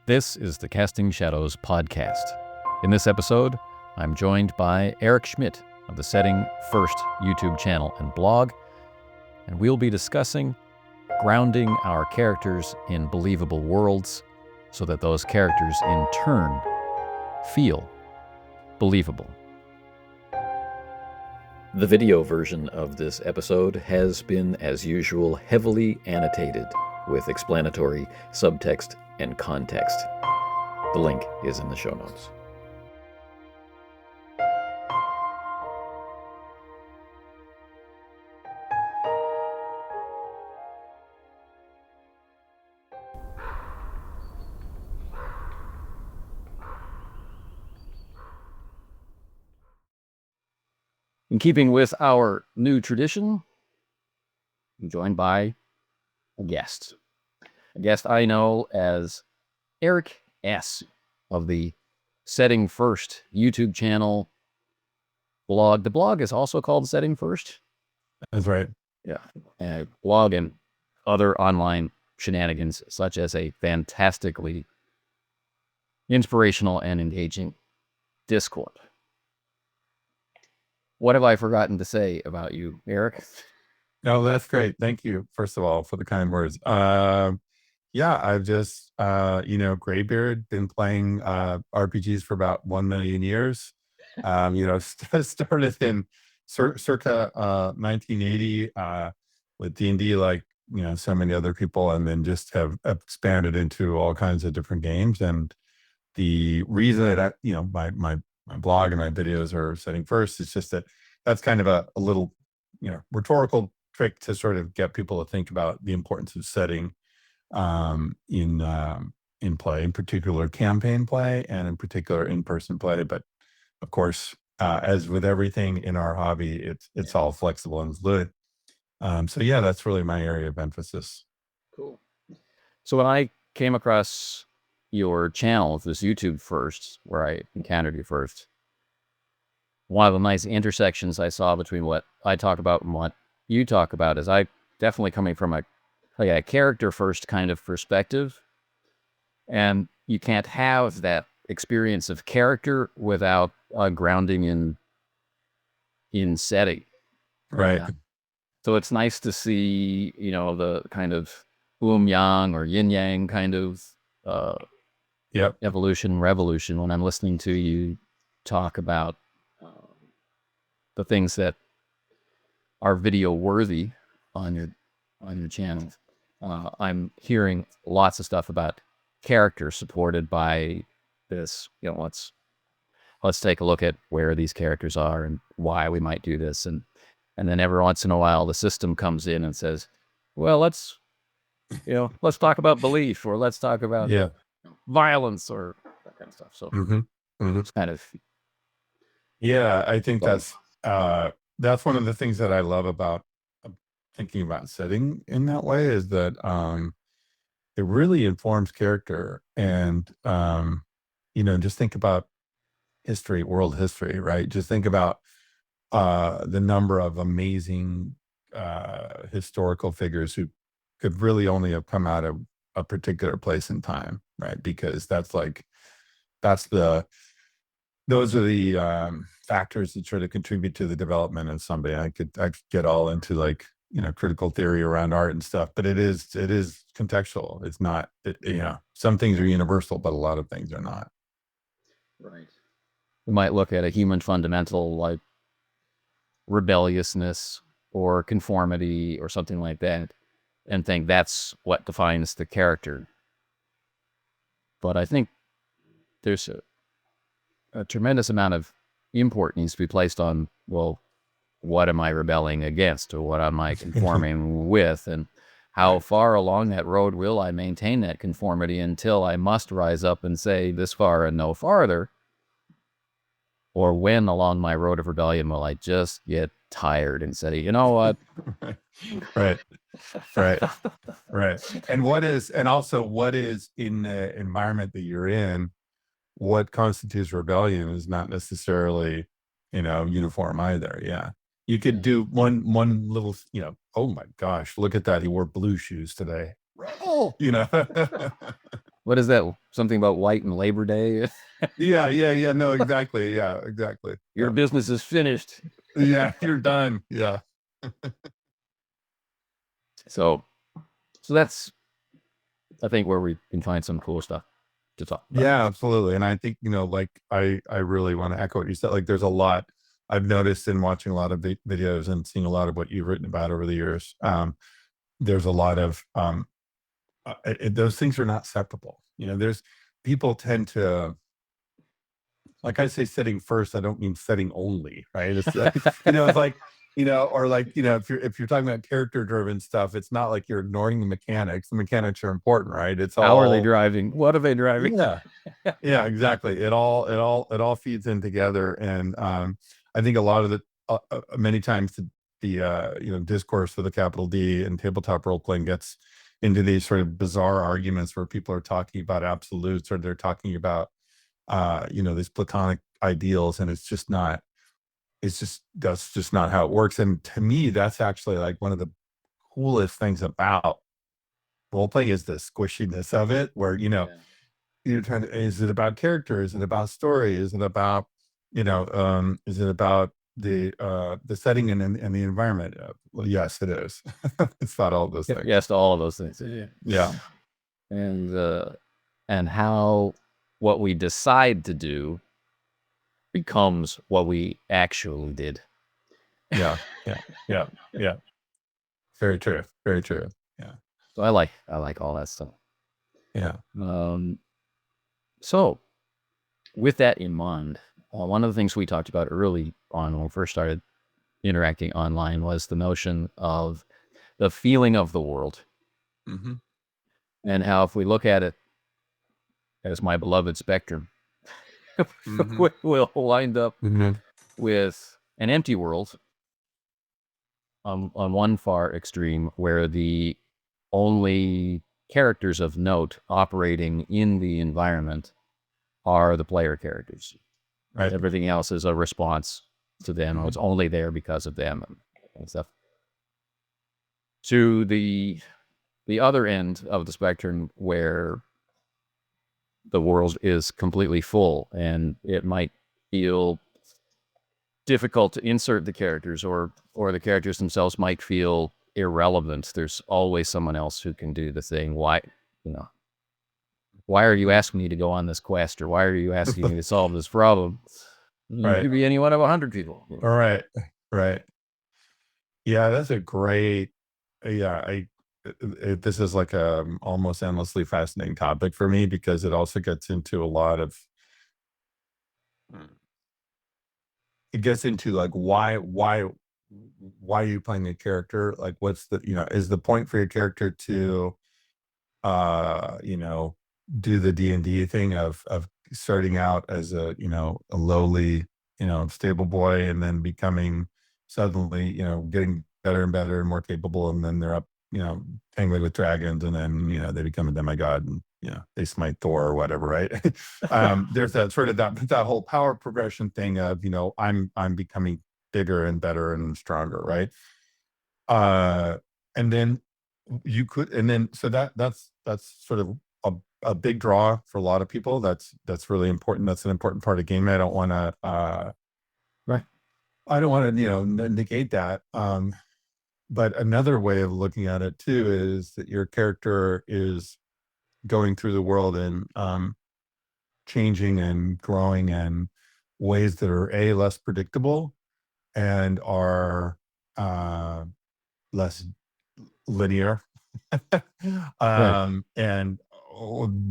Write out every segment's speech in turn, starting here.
This is the Casting Shadows podcast. In this episode, I'm joined by Eric Schmidt of the Setting First YouTube channel and blog, and we'll be discussing grounding our characters in believable worlds so that those characters in turn feel believable. The video version of this episode has been, as usual, heavily annotated with explanatory subtext and context. The link is in the show notes. In keeping with our new tradition, I'm joined by a guest I know as Eric S. of the Setting First YouTube channel blog. The blog is also called Setting First. That's right. Yeah. Blog and other online shenanigans, such as a fantastically inspirational and engaging Discord. What have I forgotten to say about you, Eric? No, that's great. Thank you, first of all, for the kind words. Yeah, I've just, graybeard, been playing RPGs for about 1 million years. Started in circa 1980 with D&D, like, so many other people, and then just have expanded into all kinds of different games. And the reason that, my blog and my videos are Setting First is just that's kind of a little, rhetorical trick to sort of get people to think about the importance of setting in play, in particular campaign play, and in particular in-person play. But of course, as with everything in our hobby, it's all flexible and fluid. So yeah, that's really my area of emphasis. Cool. So when I came across your channel, this YouTube first, where I encountered you first, one of the nice intersections I saw between what I talk about and what you talk about is I definitely coming from a character first kind of perspective, and you can't have that experience of character without grounding in setting. Right. So it's nice to see, the kind of yang or yin yang kind of evolution, revolution when I'm listening to you talk about the things that are video worthy on your channel. I'm hearing lots of stuff about character supported by this. Let's take a look at where these characters are and why we might do this, and then every once in a while the system comes in and says, well, let's talk about belief, or let's talk about violence, or that kind of stuff. So it's kind of I think that's one of the things that I love about thinking about setting in that way, is that it really informs character. And just think about world history, right? Just think about the number of amazing historical figures who could really only have come out of a particular place in time, right? Because those are the factors that sort of contribute to the development of somebody. I could get all into critical theory around art and stuff, but it is contextual. It's not, some things are universal, but a lot of things are not. Right. We might look at a human fundamental like rebelliousness or conformity or something like that and think that's what defines the character. But I think there's a tremendous amount of import needs to be placed on, well, what am I rebelling against, or what am I conforming with, and how far along that road will I maintain that conformity until I must rise up and say this far and no farther, or when along my road of rebellion will I just get tired and say, you know what? Right. And also what is in the environment that you're in, what constitutes rebellion is not necessarily, uniform either. Yeah. You could do one little, oh my gosh, look at that. He wore blue shoes today. Oh, What is that? Something about white and Labor Day? Yeah. No, exactly. Yeah, exactly. Your Yeah. business is finished. Yeah, you're done. Yeah. So, so that's, I think, where we can find some cool stuff to talk about. Yeah, absolutely. And I think, like I really want to echo what you said. Like there's a lot I've noticed in watching a lot of videos and seeing a lot of what you've written about over the years. There's a lot of those things are not separable. There's people tend to, like I say, setting first. I don't mean setting only, right? It's like, it's like, or like, if you're talking about character driven stuff, it's not like you're ignoring the mechanics. The mechanics are important, right? It's How are they all, driving? What are they driving? yeah, yeah, exactly. It all feeds in together, and I think a lot of the many times the discourse with a capital D and tabletop role playing gets into these sort of bizarre arguments where people are talking about absolutes, or they're talking about these platonic ideals, and it's just not. It's just that's just not how it works. And to me, that's actually like one of the coolest things about role playing is the squishiness of it, where Yeah. you're trying to, is it about character? Is it about story? Is it about, is it about the setting and the environment? Well, yes, it is. It's about all those things. Yes to all of those things. Yeah. Yeah. And how what we decide to do becomes what we actually did. Yeah. Yeah. Yeah. Yeah. Very true. Very true. Yeah. So I like all that stuff. Yeah. Um, so with that in mind, one of the things we talked about early on when we first started interacting online was the notion of the feeling of the world, Hmm. and how if we look at it as my beloved spectrum, Hmm. we'll wind up Hmm. with an empty world on one far extreme, where the only characters of note operating in the environment are the player characters. Right. Everything else is a response to them, or Hmm. it's only there because of them and stuff. To the other end of the spectrum, where the world is completely full, and it might feel difficult to insert the characters, or the characters themselves might feel irrelevant. There's always someone else who can do the thing. You know, why are you asking me to go on this quest, or why are you asking me to solve this problem? It Right. could be any one of 100 people. All right. Right. Yeah, that's a great. Yeah, this is like a almost endlessly fascinating topic for me because it also gets into a lot of. It gets into like why are you playing a character? Like, what's the is the point for your character to uh you know do the D&D thing of starting out as a lowly stable boy, and then becoming suddenly getting better and better and more capable, and then they're up tangling with dragons, and then they become a demigod, and they smite Thor or whatever, right? There's that sort of that whole power progression thing of I'm becoming bigger and better and stronger, right? uh and then so that's sort of a big draw for a lot of people. That's really important. That's an important part of gaming. Right. I don't want to negate that. But another way of looking at it too is that your character is going through the world and changing and growing in ways that are less predictable and are uh less linear. Right. And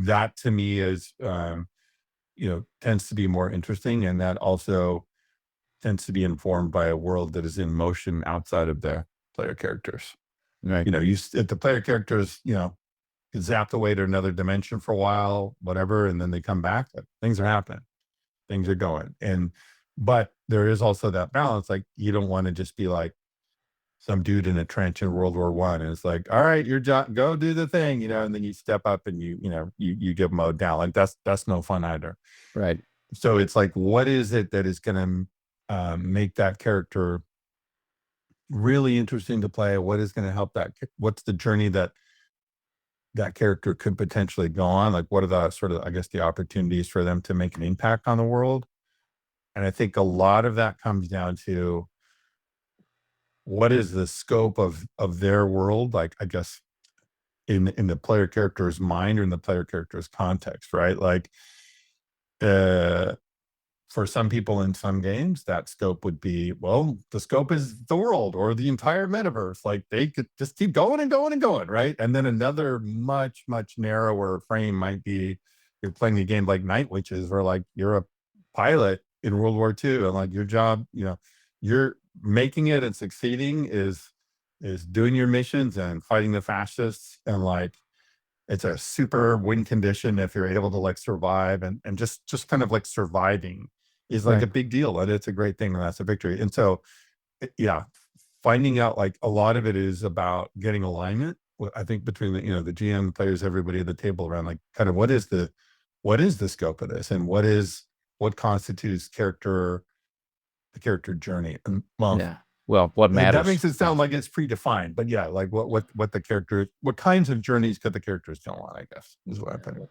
that to me is, tends to be more interesting. And that also tends to be informed by a world that is in motion outside of the player characters. Right. If the player characters, get zapped away to another dimension for a while, whatever, and then they come back, things are happening, things are going. But there is also that balance. Like, you don't want to just be like, some dude in a trench in World War One, and it's like, all right, your job, go do the thing, and then you step up and you get mowed down. Like, that's no fun either. Right. So it's like, what is it that is going to make that character really interesting to play? What is going to help that? What's the journey that that character could potentially go on. Like, what are the sort of, I guess, the opportunities for them to make an impact on the world? And I think a lot of that comes down to what is the scope of their world, like, I guess, in the player character's mind or in the player character's context, right? Like, uh for some people in some games, that scope would be, well, the scope is the world or the entire metaverse. Like, they could just keep going and going and going, right? And then another much, much narrower frame might be you're playing a game like Night Witches, where like you're a pilot in World War II, and like your job, you're making it and succeeding is doing your missions and fighting the fascists, and like it's a super win condition if you're able to like survive, and just kind of like surviving is like Right. a big deal, and it's a great thing, and that's a victory. And so, yeah, finding out, like, a lot of it is about getting alignment. I think between the GM, players, everybody at the table around, like, kind of what is the scope of this, and what constitutes the character journey. And well, Yeah. Well, what that matters? makes it sound like it's predefined, but yeah, like what the character, what kinds of journeys could the characters go on, I guess, is what I'm thinking.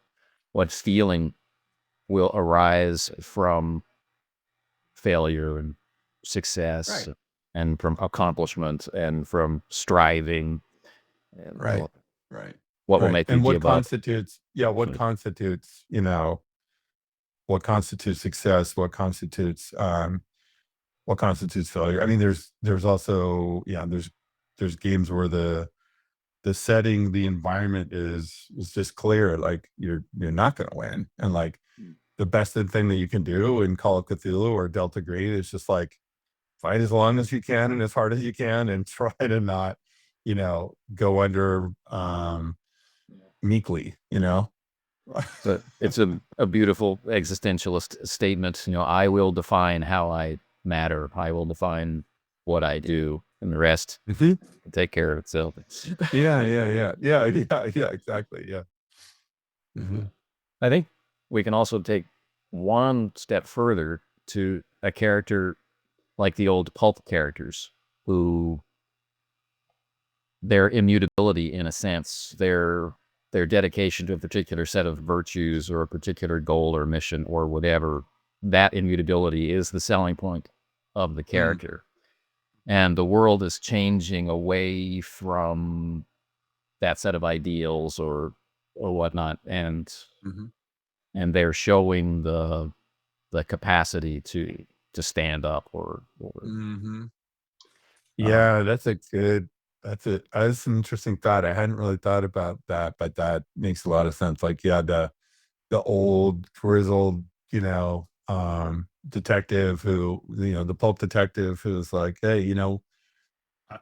What feeling will arise from failure and success, Right. and from accomplishment, and from striving, and Right. Right. what will Right. make you And give up? what constitutes success, what constitutes failure. I mean, there's also, there's games where the setting, the environment is just clear, like you're not going to win, and like the best thing that you can do in Call of Cthulhu or Delta Green is just like fight as long as you can and as hard as you can, and try to not, go under meekly, But it's a beautiful existentialist statement. I will define how I matter. I will define what I do, and the rest Mhm. will take care of itself. Yeah, exactly. Yeah. Mhm. I think we can also take one step further to a character like the old pulp characters, who their immutability, in a sense, their dedication to a particular set of virtues or a particular goal or mission or whatever, that immutability is the selling point of the Mm. character. And the world is changing away from that set of ideals or whatnot, and Mhm. they're showing the capacity to stand up or Mhm. uh, Yeah, that's an interesting thought. I hadn't really thought about that, but that makes a lot of sense. Like, yeah, the old grizzled, detective who, the pulp detective who's like, hey, uh,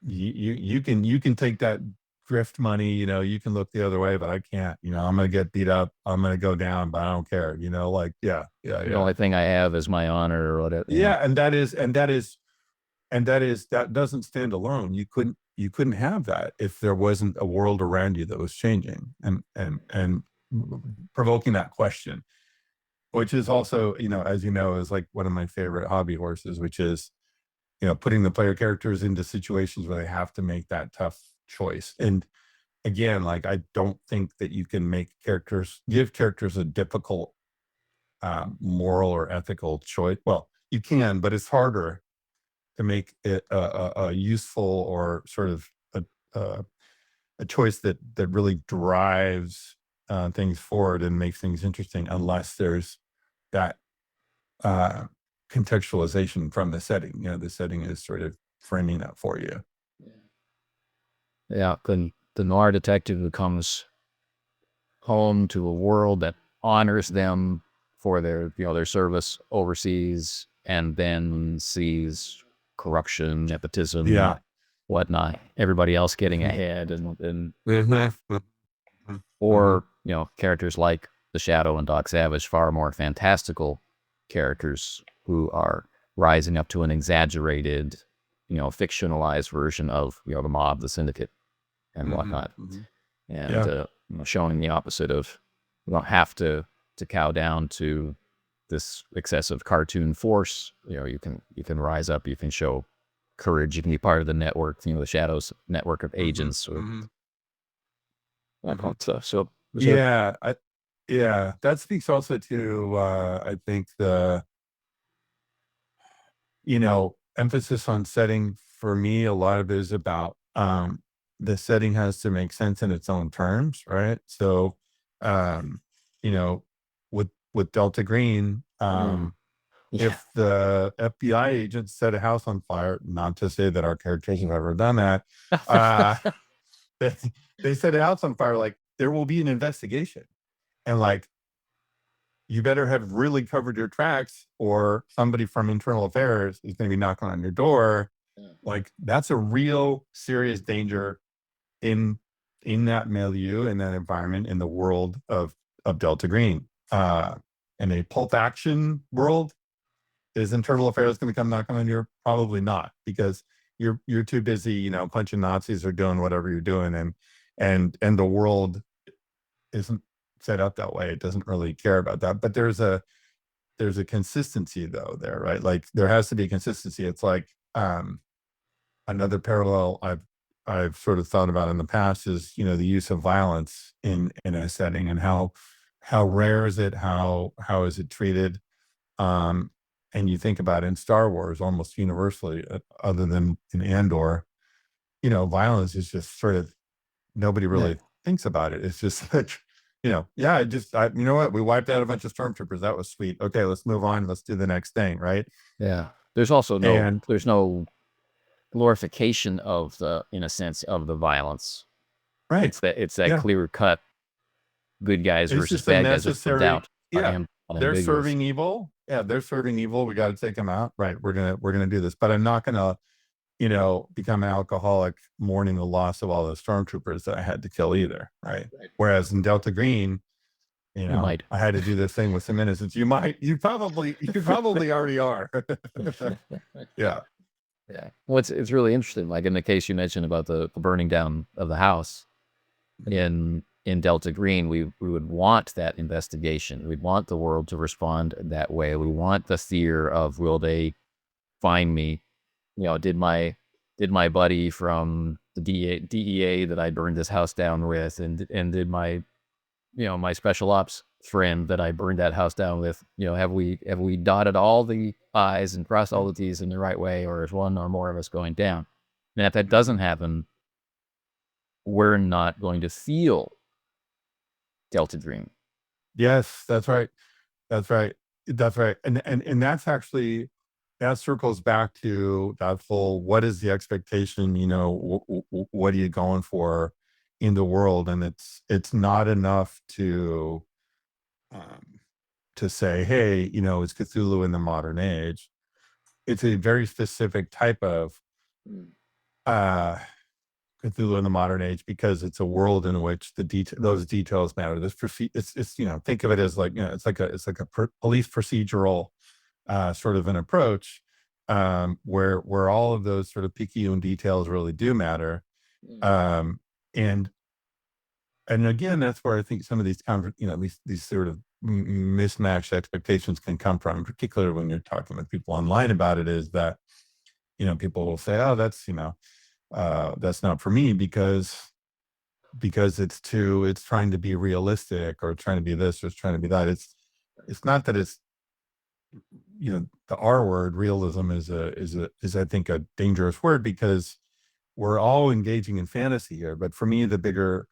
you can take that grift money, you can look the other way, but I can't. I'm gonna get beat up. I'm gonna go down, but I don't care. Like, yeah, yeah, the yeah, only thing I have is my honor or whatever. yeah. And that doesn't stand alone. You couldn't have that if there wasn't a world around you that was changing and provoking that question, which is also, as you know, is like one of my favorite hobby horses, which is, putting the player characters into situations where they have to make that tough choice. And again, like, I don't think that you can give characters a difficult moral or ethical choice. Well, you can, but it's harder to make it a useful or sort of a, a choice that really drives things forward and makes things interesting, unless there's that uh, contextualization from the setting. The setting is sort of framing that for you. Yeah, the noir detective who comes home to a world that honors them for their service overseas, and then sees corruption, nepotism, Yeah. whatnot, everybody else getting Mhm. ahead, and Mhm. Mhm. Mhm. or characters like the Shadow and Doc Savage, far more fantastical characters who are rising up to an exaggerated, fictionalized version of the mob, the syndicate, and Mhm. whatnot, Mhm. and Yeah. showing the opposite of you don't have to cow down to this excessive cartoon force. You can rise up, you can show courage, you can be part of the network, the Shadow's network of Mhm. agents, or Mhm. I thought so. So Yeah, yeah, that speaks also to I think the emphasis on setting for me, a lot of it is about the setting has to make sense in its own terms, right? So um, you know, with Delta Green, mm, yeah. if the FBI agents set a house on fire, not to say that our characters have ever done that, uh, they, they set a house on fire, like there will be an investigation. And like you better have really covered your tracks, or somebody from internal affairs is going to be knocking on your door. Yeah. Like that's a real serious danger in that milieu, in that environment, in the world of Delta Green. In a pulp action world, is internal affairs going to come knocking on your? Probably not, because you're too busy, punching Nazis or doing whatever you're doing, and the world isn't set up that way. It doesn't really care about that. But there's a consistency though there, right? Like there has to be a consistency. It's like another parallel I've sort of thought about in the past is the use of violence in a setting, and how rare is it? How is it treated? Um, and you think about it in Star Wars almost universally, other than in Andor, violence is just sort of, nobody Yeah. really thinks about it. It's just like, yeah, you know what? We wiped out a bunch of stormtroopers. That was sweet. Okay, let's move on. Let's do the next thing, right? Yeah. There's also And there's no glorification of in a sense, of the violence. right, It's that yeah, clear cut good guys it's versus just a bad guys without necessary. doubt, Yeah, they're unambiguous. serving evil. Yeah, they're serving evil. We got to take them out. Right. We're gonna do this, but I'm not gonna become an alcoholic mourning the loss of all the stormtroopers that I had to kill either. Right. Right. Whereas in Delta Green, You might. I had to do this thing with some innocents. You probably already are. Yeah. Yeah. Well, it's really interesting. Like in the case you mentioned about the burning down of the house in Delta Green, we would want that investigation. We'd want the world to respond that way. We want the fear of, will they find me? Did my buddy from the DEA that I burned this house down with, and did my special ops friend that I burned that house down with, have we dotted all the I's and crossed all the T's in the right way, or is one or more of us going down? And if that doesn't happen, we're not going to feel Delta Green. Yes, that's right. That's right. That's right. And that's actually, that circles back to that full, what is the expectation, what are you going for in the world? And it's not enough um to say, hey, it's Cthulhu in the modern age. It's a very specific type of Mm. uh Cthulhu in the modern age, because it's a world in which those details matter. It's think of it as like, it's like a police procedural sort of an approach, where all of those sort of picayune details really do matter. Mm. Um, and again, that's where I think some of these these sort of mismatched expectations can come from, particularly when you're talking with people online about it. Is that people will say, oh, that's not for me, because it's trying to be realistic, or trying to be this, or it's trying to be that. It's not that it's, the R word, realism, is I think a dangerous word, because we're all engaging in fantasy here. But for me, the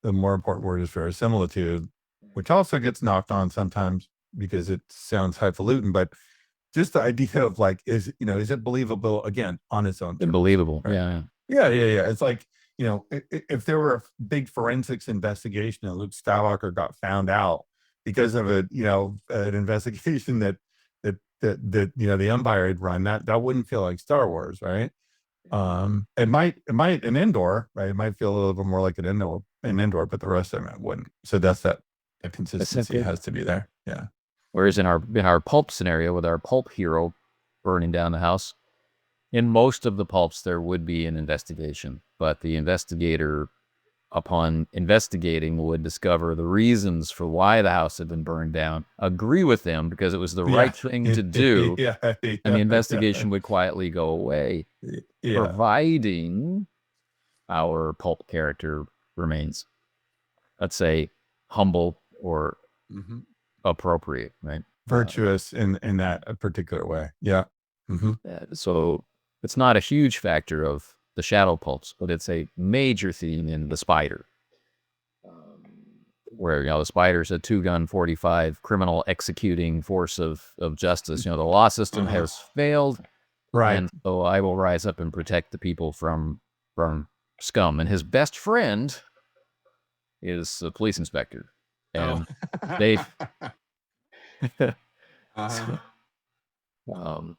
more important word is verisimilitude, which also gets knocked on sometimes because it sounds highfalutin. But just the idea of like, is it believable, again, on its own terms, Unbelievable. right? Yeah. Yeah, yeah, yeah. It's like, if there were a big forensics investigation and Luke Skywalker got found out because of an investigation that the Empire had run, that wouldn't feel like Star Wars, right? It might an Endor, right? It might feel a little bit more like an Endor, but the rest of it wouldn't. So that That's not consistency good. has to be there. Yeah. Whereas in our pulp scenario, with our pulp hero burning down the house, in most of the pulps there would be an investigation, but the investigator, upon investigating, would discover the reasons for why the house had been burned down, agree with them because it was the Yeah. right thing to do, Yeah. and the Yeah. investigation would quietly go away, Yeah. providing our pulp character remains. let's say, humble or hmm appropriate, right? Virtuous in that particular way. Yeah. hmm So it's not a huge factor of the shadow pulse, but it's a major theme in the spider, where the spider's a 2-gun 45 criminal executing force of justice. The law system has failed, Right. and so I will rise up and protect the people from scum. And his best friend is a police inspector, Oh. and they uh-huh. um,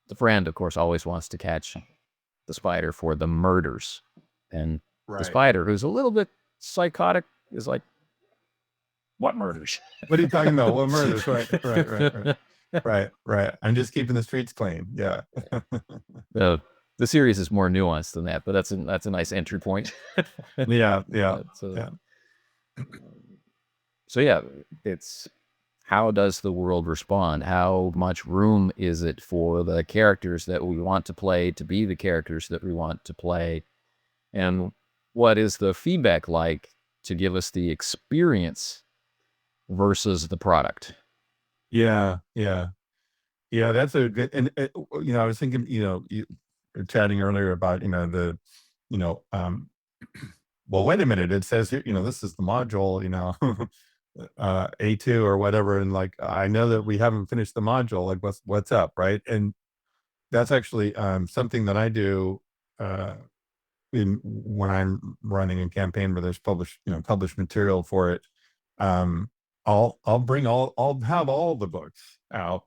the friend, of course, always wants to catch the spider for the murders, and the Right. spider, who's a little bit psychotic, is like, "What murders?" What are you talking about? What murders? Right. Right. Right. Right. Right. Right. I'm just keeping the streets clean. Yeah. The series is more nuanced than that, but that's a nice entry point. Yeah. Yeah. So, Yeah. so yeah, it's how does the world respond? How much room is it for the characters that we want to play to be the characters that we want to play? And what is the feedback like to give us the experience versus the product? Yeah. Yeah. Yeah. That's a good, and I was thinking, you were chatting earlier about, you know, um, well, wait a minute. It says here, this is the module, A2 or whatever. And like, I know that we haven't finished the module. Like, what's up? Right. And that's actually something that I do uh, when I'm running a campaign where there's published material for it. Um, I'll have all the books out.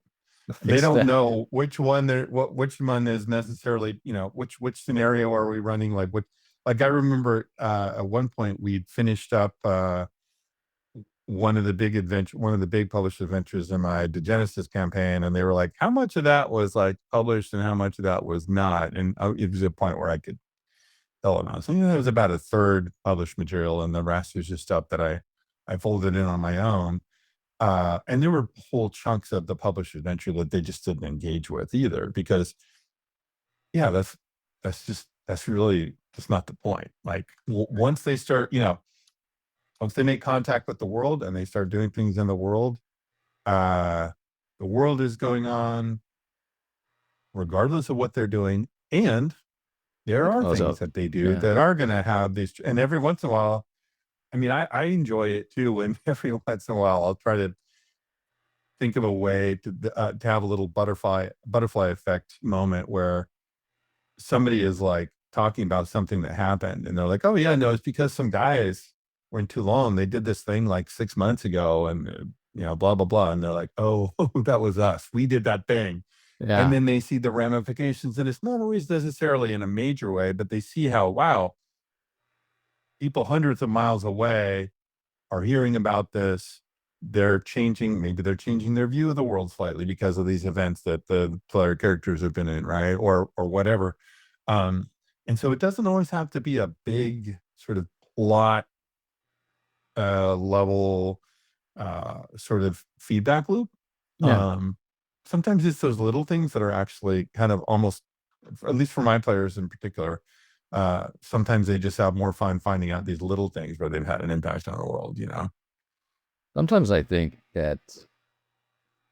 They Fix don't that. know which one which one is necessarily, which scenario are we running, like I remember at one point we'd finished up one of the big published adventures in my Degenesis campaign, and they were like, how much of that was like published and how much of that was not? And it was a point where I could tell them. I was thinking it was about a third published material, and the rest was just stuff that I folded in on my own. And there were whole chunks of the published adventure that they just didn't engage with either, because yeah, that's really just not the point. Like once they start, once they make contact with the world and they start doing things in uh, the world is going on regardless of what they're doing. And there are Oh, things so that they do yeah, that are going to have these. And every once in a while, I mean, I enjoy it too. And every once in a while, I'll try to think of a way to have a little butterfly effect moment where somebody is like talking about something that happened and they're like, oh yeah, no, it's because some guys were in Toulon. They did this thing like 6 months ago and blah, blah, blah. And they're like, oh, that was us. We did that thing. And yeah. then they see the ramifications, and it's not always necessarily in a major way, but they see how, wow, people hundreds of miles away are hearing about this. Maybe they're changing their view of the world slightly because of these events that the player characters have been in, right? Or whatever. Um, and so it doesn't always have to be a big sort of plot level sort of feedback loop. Yeah. Um, Sometimes it's those little things that are actually kind of almost, at least for my players in particular, sometimes they just have more fun finding out these little things where they've had an impact on the world. Sometimes I think that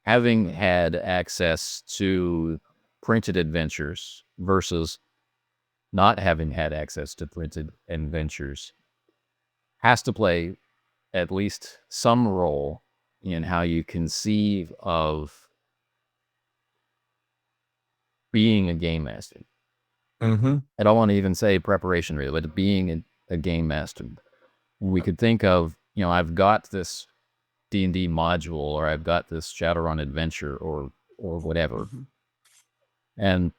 having had access to printed adventures versus not having had access to printed adventures has to play at least some role in how you conceive of being a game master. Mhm. I don't want to even say preparation really, but being a game master. We could think of, I've got this D&D module, or I've got this Shadowrun adventure, or whatever. Mhm. And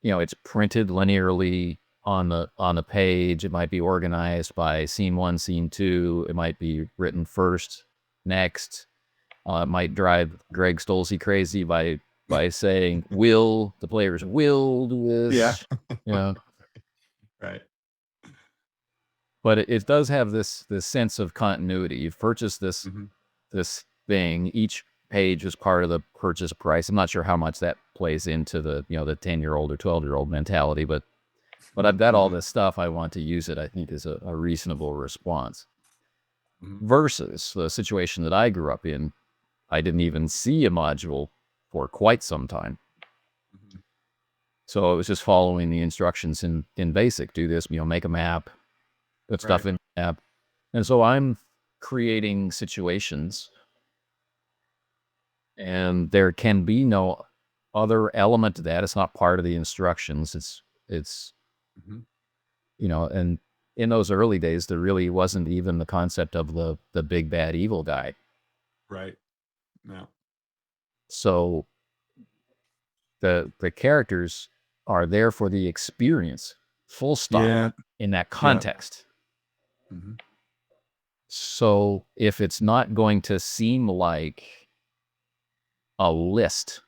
it's printed linearly on the page. It might be organized by scene 1, scene 2. It might be written first, next. It might drive Greg Stolze crazy by saying, the players will do Yeah. this, you know. Right. But it does have this sense of continuity. You've purchased Mhm. this thing. Each page is part of the purchase price. I'm not sure how much that plays into the the 10-year-old or 12-year-old mentality, but I've got all Mhm. this stuff. I want to use it. I think is a reasonable response. Mhm. versus the situation that I grew up in. I didn't even see a module for quite some time. Mhm. So it was just following the instructions in BASIC. Do this, make a map, put stuff Right. in the map. And so I'm creating situations, and there can be no other element to that. It's not part of the instructions. It's Mhm. and in those early days, there really wasn't even the concept of the big bad evil guy. Right. Yeah. So the characters are there for the experience, full stop, Yeah. in that Yeah. context. Mhm. So if it's not going to seem like a list,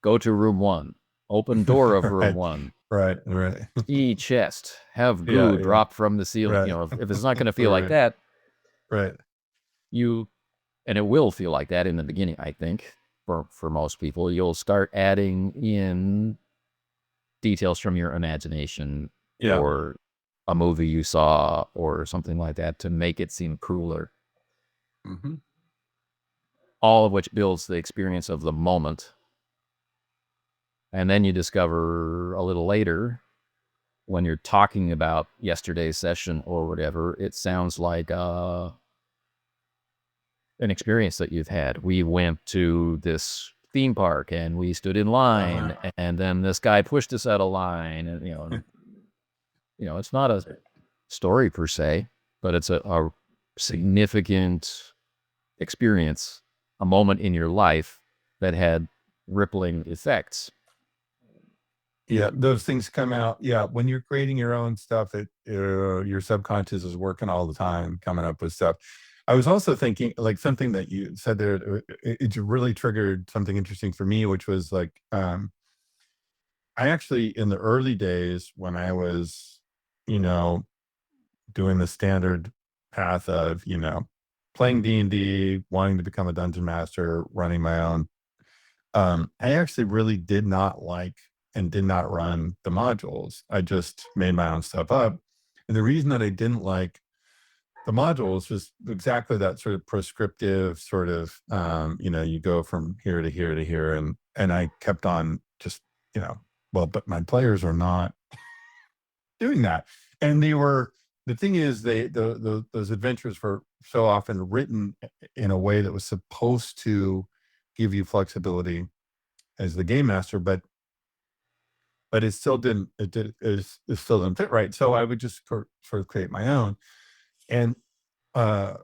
go to room 1, open door of room Right. 1, Right. Right. see chest, have Yeah. goo Yeah. drop from the ceiling. Right. If it's not going to feel like Right. that, Right. you and it will feel like that in the beginning, I think, for most people. You'll start adding in details from your imagination Yeah. or a movie you saw or something like that to make it seem cooler. Mhm. All of which builds the experience of the moment. And then you discover a little later, when you're talking about yesterday's session or whatever, it sounds like an experience that you've had. We went to this theme park and we stood in Uh-huh. line, and then this guy pushed us out of line, and it's not a story per se, but it's a significant experience, a moment in your life that had rippling effects. Yeah, those things come out. Yeah, when you're creating your own stuff, your subconscious is working all the time, coming up with stuff. I was also thinking, like something that you said there, it really triggered something interesting for me, which was like, I actually in the early days when I was, you know, doing the standard path of, playing D&D, wanting to become a dungeon master, running my own. I actually really did not like and did not run the modules. I just made my own stuff up. And the reason that I didn't like the modules was exactly that sort of prescriptive sort of, you go from here to here to here. And I kept on just, well, but my players are not doing that. And the thing is, those adventures were so often written in a way that was supposed to give you flexibility as the game master, but it still didn't it still didn't fit right. So I would just sort of create my own. And uh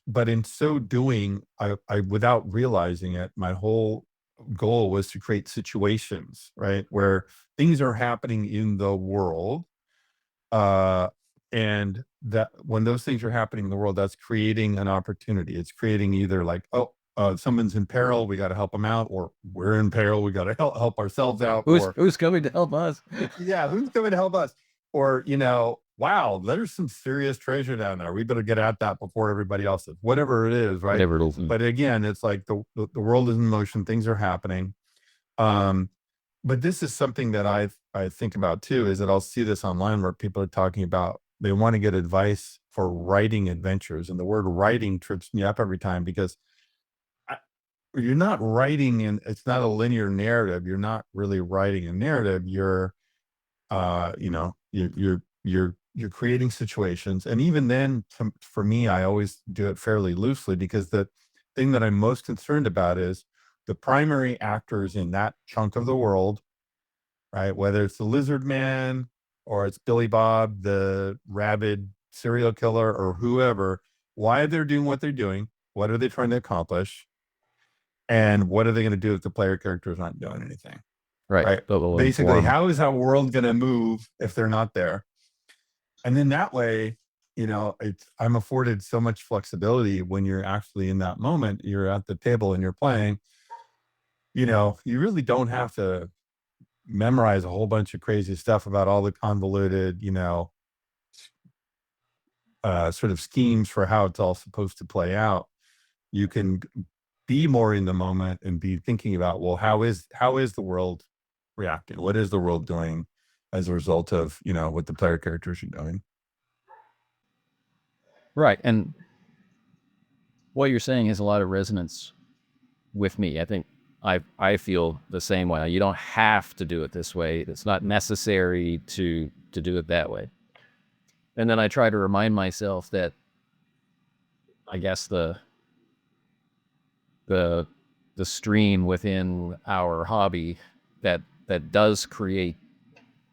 but in so doing, I without realizing it, my whole goal was to create situations, right, where things are happening in the world, uh and that when those things are happening in the world, that's creating an opportunity. It's creating either like, oh, someone's in peril, we got to help them out, or we're in peril, we got to help ourselves out, or Who's coming to help us? yeah, who's coming to help us, or wow, there's some serious treasure down there, we better get at that before everybody else is, whatever it is, right? Whatever it'll be. But again, it's like the world is in motion, things are happening. um but this is something that I think about too, is that I'll see this online where people are talking about they want to get advice for writing adventures. And the word writing trips me up every time, because I, you're not writing in it's not a linear narrative. You're not really writing a narrative. You're you're creating situations. And even then, for me, I always do it fairly loosely, because the thing that I'm most concerned about is the primary actors in that chunk of the world, right? Whether it's the lizard man, or it's Billy Bob, the rabid serial killer, or whoever, why they're doing what they're doing, what are they trying to accomplish, and what are they going to do if the player characters aren't doing anything, Right. right? That will Basically, inform. how is that world going to move if they're not there? And then that way, I'm afforded so much flexibility when you're actually in that moment, you're at the table and you're playing, you really don't have to memorize a whole bunch of crazy stuff about all the convoluted, sort of schemes for how it's all supposed to play out. You can be more in the moment and be thinking about, well, how is the world reacting? What is the world doing as a result of, what the player characters are doing? Right. And what you're saying has a lot of resonance with me. I think I feel the same way. You don't have to do it this way. It's not necessary to do it that way. And then I try to remind myself that I guess the stream within our hobby that does create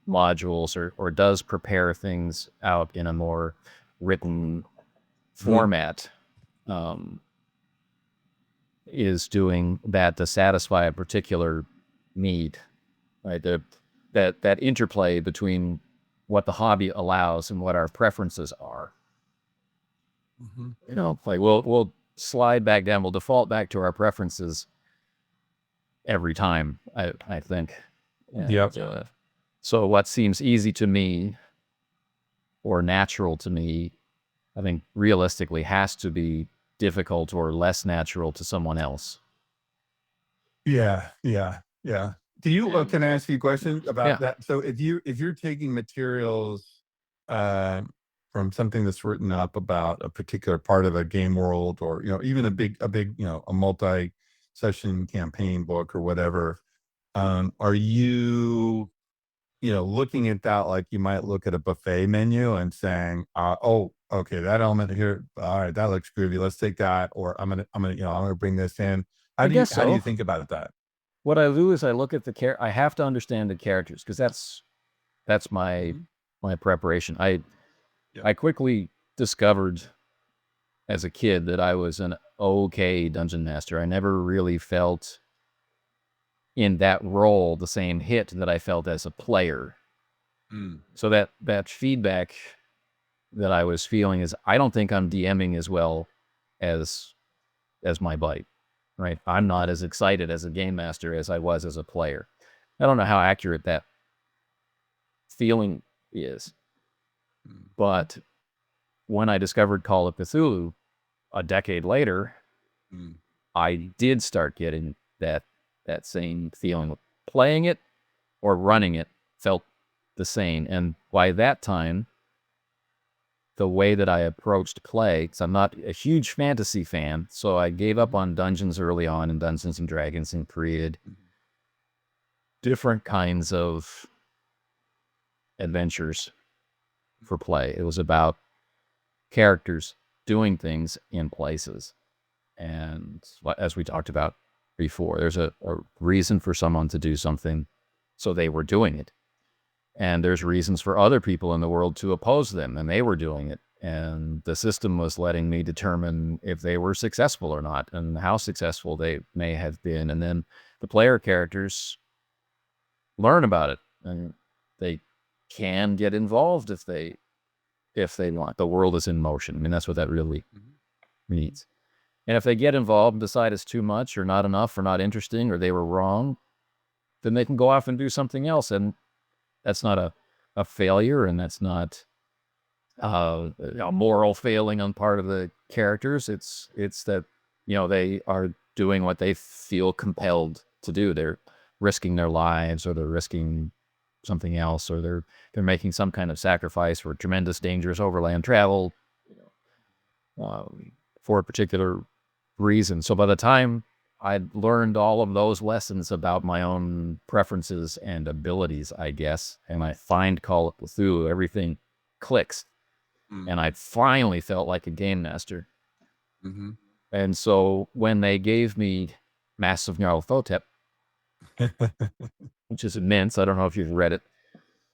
modules or does prepare things out in a more written format, is doing that to satisfy a particular need, right? That interplay between what the hobby allows and what our preferences are. You know, like we'll slide back down, we'll default back to our preferences every time, I think. Yep. So what seems easy to me or natural to me, I think realistically has to be difficult or less natural to someone else. Yeah, yeah, yeah. Do you can I ask you a question about Yeah. that? So if you're taking materials uh from something that's written up about a particular part of a game world, or even a big, a multi-session campaign book or whatever, are you looking at that like you might look at a buffet menu and saying, oh, okay, that element here, all right, that looks groovy. Let's take that, or I'm gonna bring this in. I guess How do you so. think about that? What I do is I look at I have to understand the characters because that's Mhm. my preparation. Yep. I quickly discovered as a kid that I was an okay dungeon master. I never really felt in that role the same hit that I felt as a player. Mm. So that feedback that I was feeling is I don't think I'm DMing as well as my bite, right? I'm not as excited as a game master as I was as a player. I don't know how accurate that feeling is, Mm. but when I discovered Call of Cthulhu a decade later, Mm. I did start getting that same feeling. Playing it or running it felt the same, and by that time, the way that I approached play, because I'm not a huge fantasy fan, so I gave up on dungeons early on in Dungeons and Dragons and created different kinds of adventures for play. It was about characters doing things in places. And as we talked about before, there's a reason for someone to do something, so they were doing it. And there's reasons for other people in the world to oppose them, and they were doing it. And the system was letting me determine if they were successful or not, and how successful they may have been. And then the player characters learn about it, and they can get involved if they want. The world is in motion. I mean, that's what that really means. And if they get involved and decide it's too much or not enough or not interesting or they were wrong, then they can go off and do something else. And that's not a failure, and that's not a moral failing on part of the characters. It's that, they are doing what they feel compelled to do. They're risking their lives, or they're risking something else, or they're making some kind of sacrifice for tremendous dangerous overland travel, for a particular reason. So by the time I'd learned all of those lessons about my own preferences and abilities, I guess, and I find Call of Cthulhu, everything clicks. Mm. And I finally felt like a game master. Mm-hmm. And so when they gave me Massive Nyarlathotep, which is immense, I don't know if you've read it.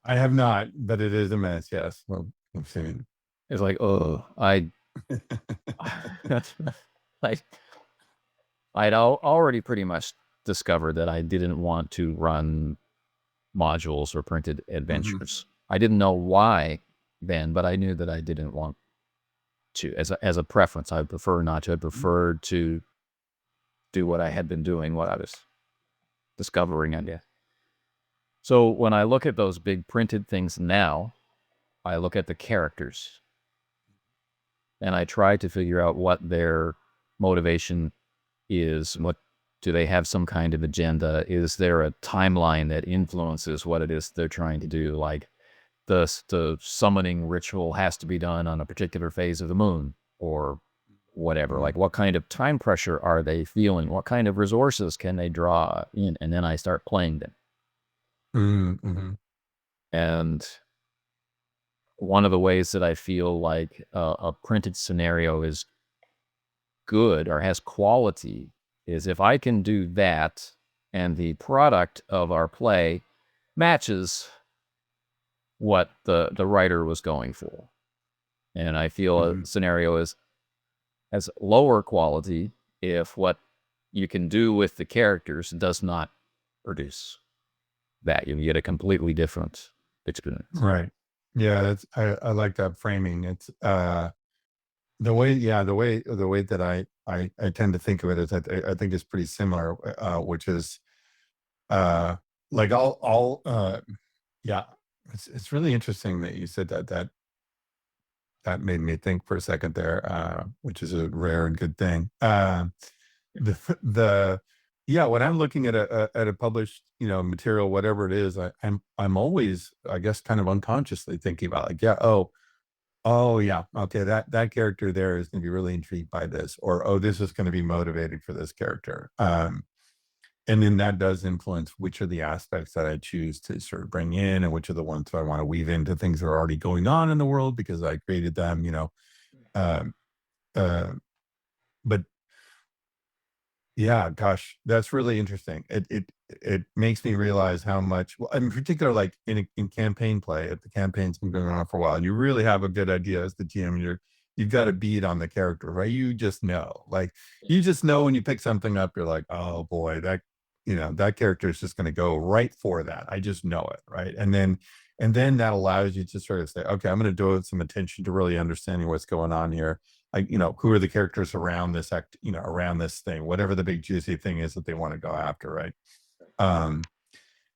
I have not, but it is immense. Yes. Well, I've seen It's like, oh, I like I'd already pretty much discovered that I didn't want to run modules or printed adventures. I didn't know why then, but I knew that I didn't want to. As a preference, I would prefer not to. I preferred to do what I had been doing, what I was discovering, I guess. So when I look at those big printed things now, I look at the characters and I try to figure out what their motivation is. What do they have some kind of agenda? Is there a timeline that influences what it is they're trying to do? Like the summoning ritual has to be done on a particular phase of the moon. or whatever. Mm-hmm. Like, what kind of time pressure are they feeling? What kind of resources can they draw in? And then I start playing them. Mm-hmm. And one of the ways that I feel like a printed scenario is good or has quality is if I can do that and the product of our play matches what the writer was going for. And I feel a Mm-hmm. scenario has lower quality if what you can do with the characters does not produce that. You get a completely different experience. Right. Yeah, that's I like that framing. It's the way that I tend to think of it is I think it's pretty similar, which is uh like all yeah, it's really interesting that you said that made me think for a second there, which is a rare and good thing. The yeah, when I'm looking at a published, material, whatever it is, I'm always, I guess, kind of unconsciously thinking about like, yeah, oh yeah, okay, that character there is gonna be really intrigued by this, or oh, this is gonna be motivating for this character. And then that does influence which are the aspects that I choose to sort of bring in and which are the ones that I want to weave into things that are already going on in the world because I created them. Um, uh, but yeah, gosh, that's really interesting. It makes me realize how much, well, in particular, like in campaign play, if the campaign's been going on for a while, and you really have a good idea as the GM, you've got a beat on the character, right? You just know, like you just know when you pick something up, you're like, oh boy, that character is just going to go right for that. I just know it, right? And then that allows you to sort of say, okay, I'm going to devote some attention to really understanding what's going on here. Like, who are the characters around this around this thing, whatever the big juicy thing is that they want to go after, right? Um,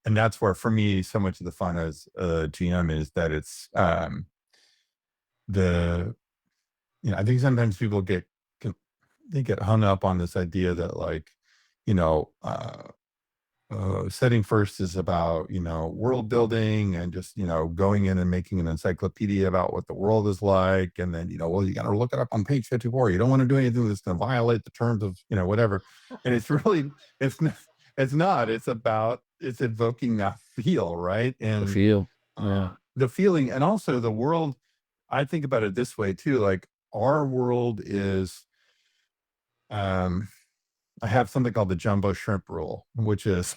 and that's where for me, so much of the fun as a GM is that it's the I think sometimes people they get hung up on this idea that like, you know, setting first is about world building and just going in and making an encyclopedia about what the world is like, and then well, you got to look it up on page 54. You don't want to do anything that's going to violate the terms of whatever. And it's really it's invoking that feel, right? The And feel. Yeah. the feeling, and also the world. I think about it this way too, like our world is um I have something called the jumbo shrimp rule, which is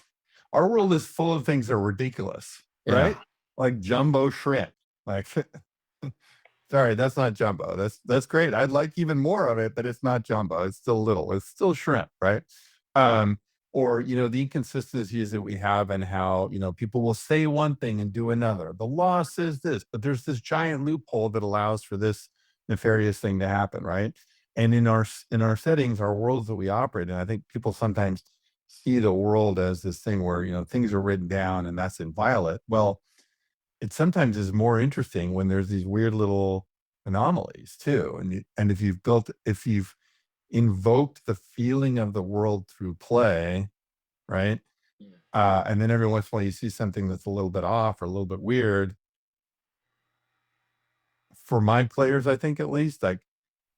our world is full of things that are ridiculous, Yeah. right? Like jumbo shrimp. Like, sorry, that's not jumbo. That's great. I'd like even more of it, but it's not jumbo. It's still little. It's still shrimp, right? Um, or the inconsistencies that we have and how people will say one thing and do another. The law says this, but there's this giant loophole that allows for this nefarious thing to happen, right? And in our settings, our worlds that we operate in, I think people sometimes see the world as this thing where things are written down and that's inviolate. Well, it sometimes is more interesting when there's these weird little anomalies too. And if you've invoked the feeling of the world through play, right? And then every once in a while you see something that's a little bit off or a little bit weird. For my players, I think at least, like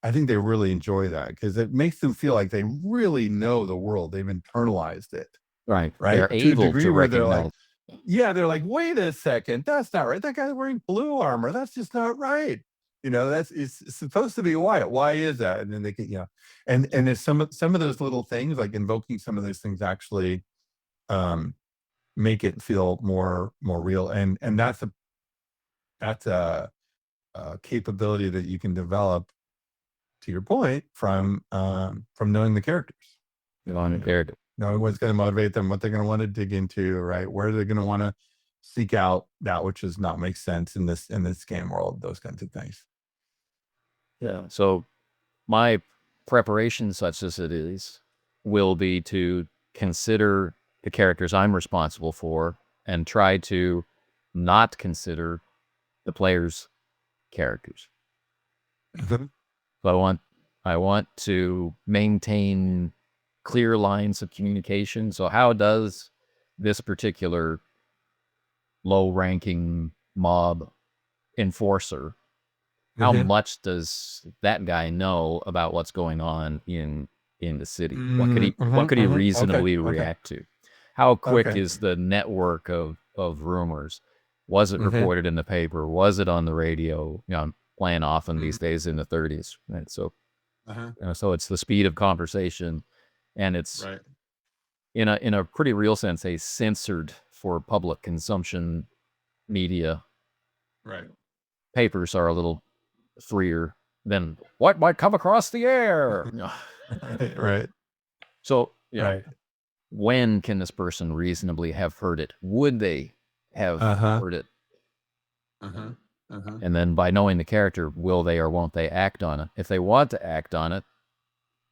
I think they really enjoy that because it makes them feel like they really know the world. They've internalized it, Right. right? They're To a able degree to where they're like, recognize. yeah, they're like, wait a second, that's not right. That guy's wearing blue armor. That's just not right. It's supposed to be white. Why is that? And then they can, and there's some of those little things, like invoking some of those things actually um make it feel more real. And that's a capability that you can develop, to your point, from knowing the characters. On You know, compared. knowing what's going to motivate them, what they're going to want to dig into, right? Where they're going to want to seek out that which does not make sense in this game world, those kinds of things. Yeah. So my preparation, such as it is, will be to consider the characters I'm responsible for and try to not consider the players' characters. Mhm. So I want to maintain clear lines of communication. So how does this particular low-ranking mob enforcer how much does that guy know about what's going on in the city? What could he reasonably react to? How quick is the network of rumors? Was it reported in the paper? Was it on the radio? You know, I'm playing often these days in the 30s, right? So, so it's the speed of conversation, and it's in a pretty real sense a censored for public consumption media. Right. Papers are a little freer than what might come across the air. Right. So, yeah. When can this person reasonably have heard it? Would they have heard it? And then by knowing the character, will they or won't they act on it? If they want to act on it,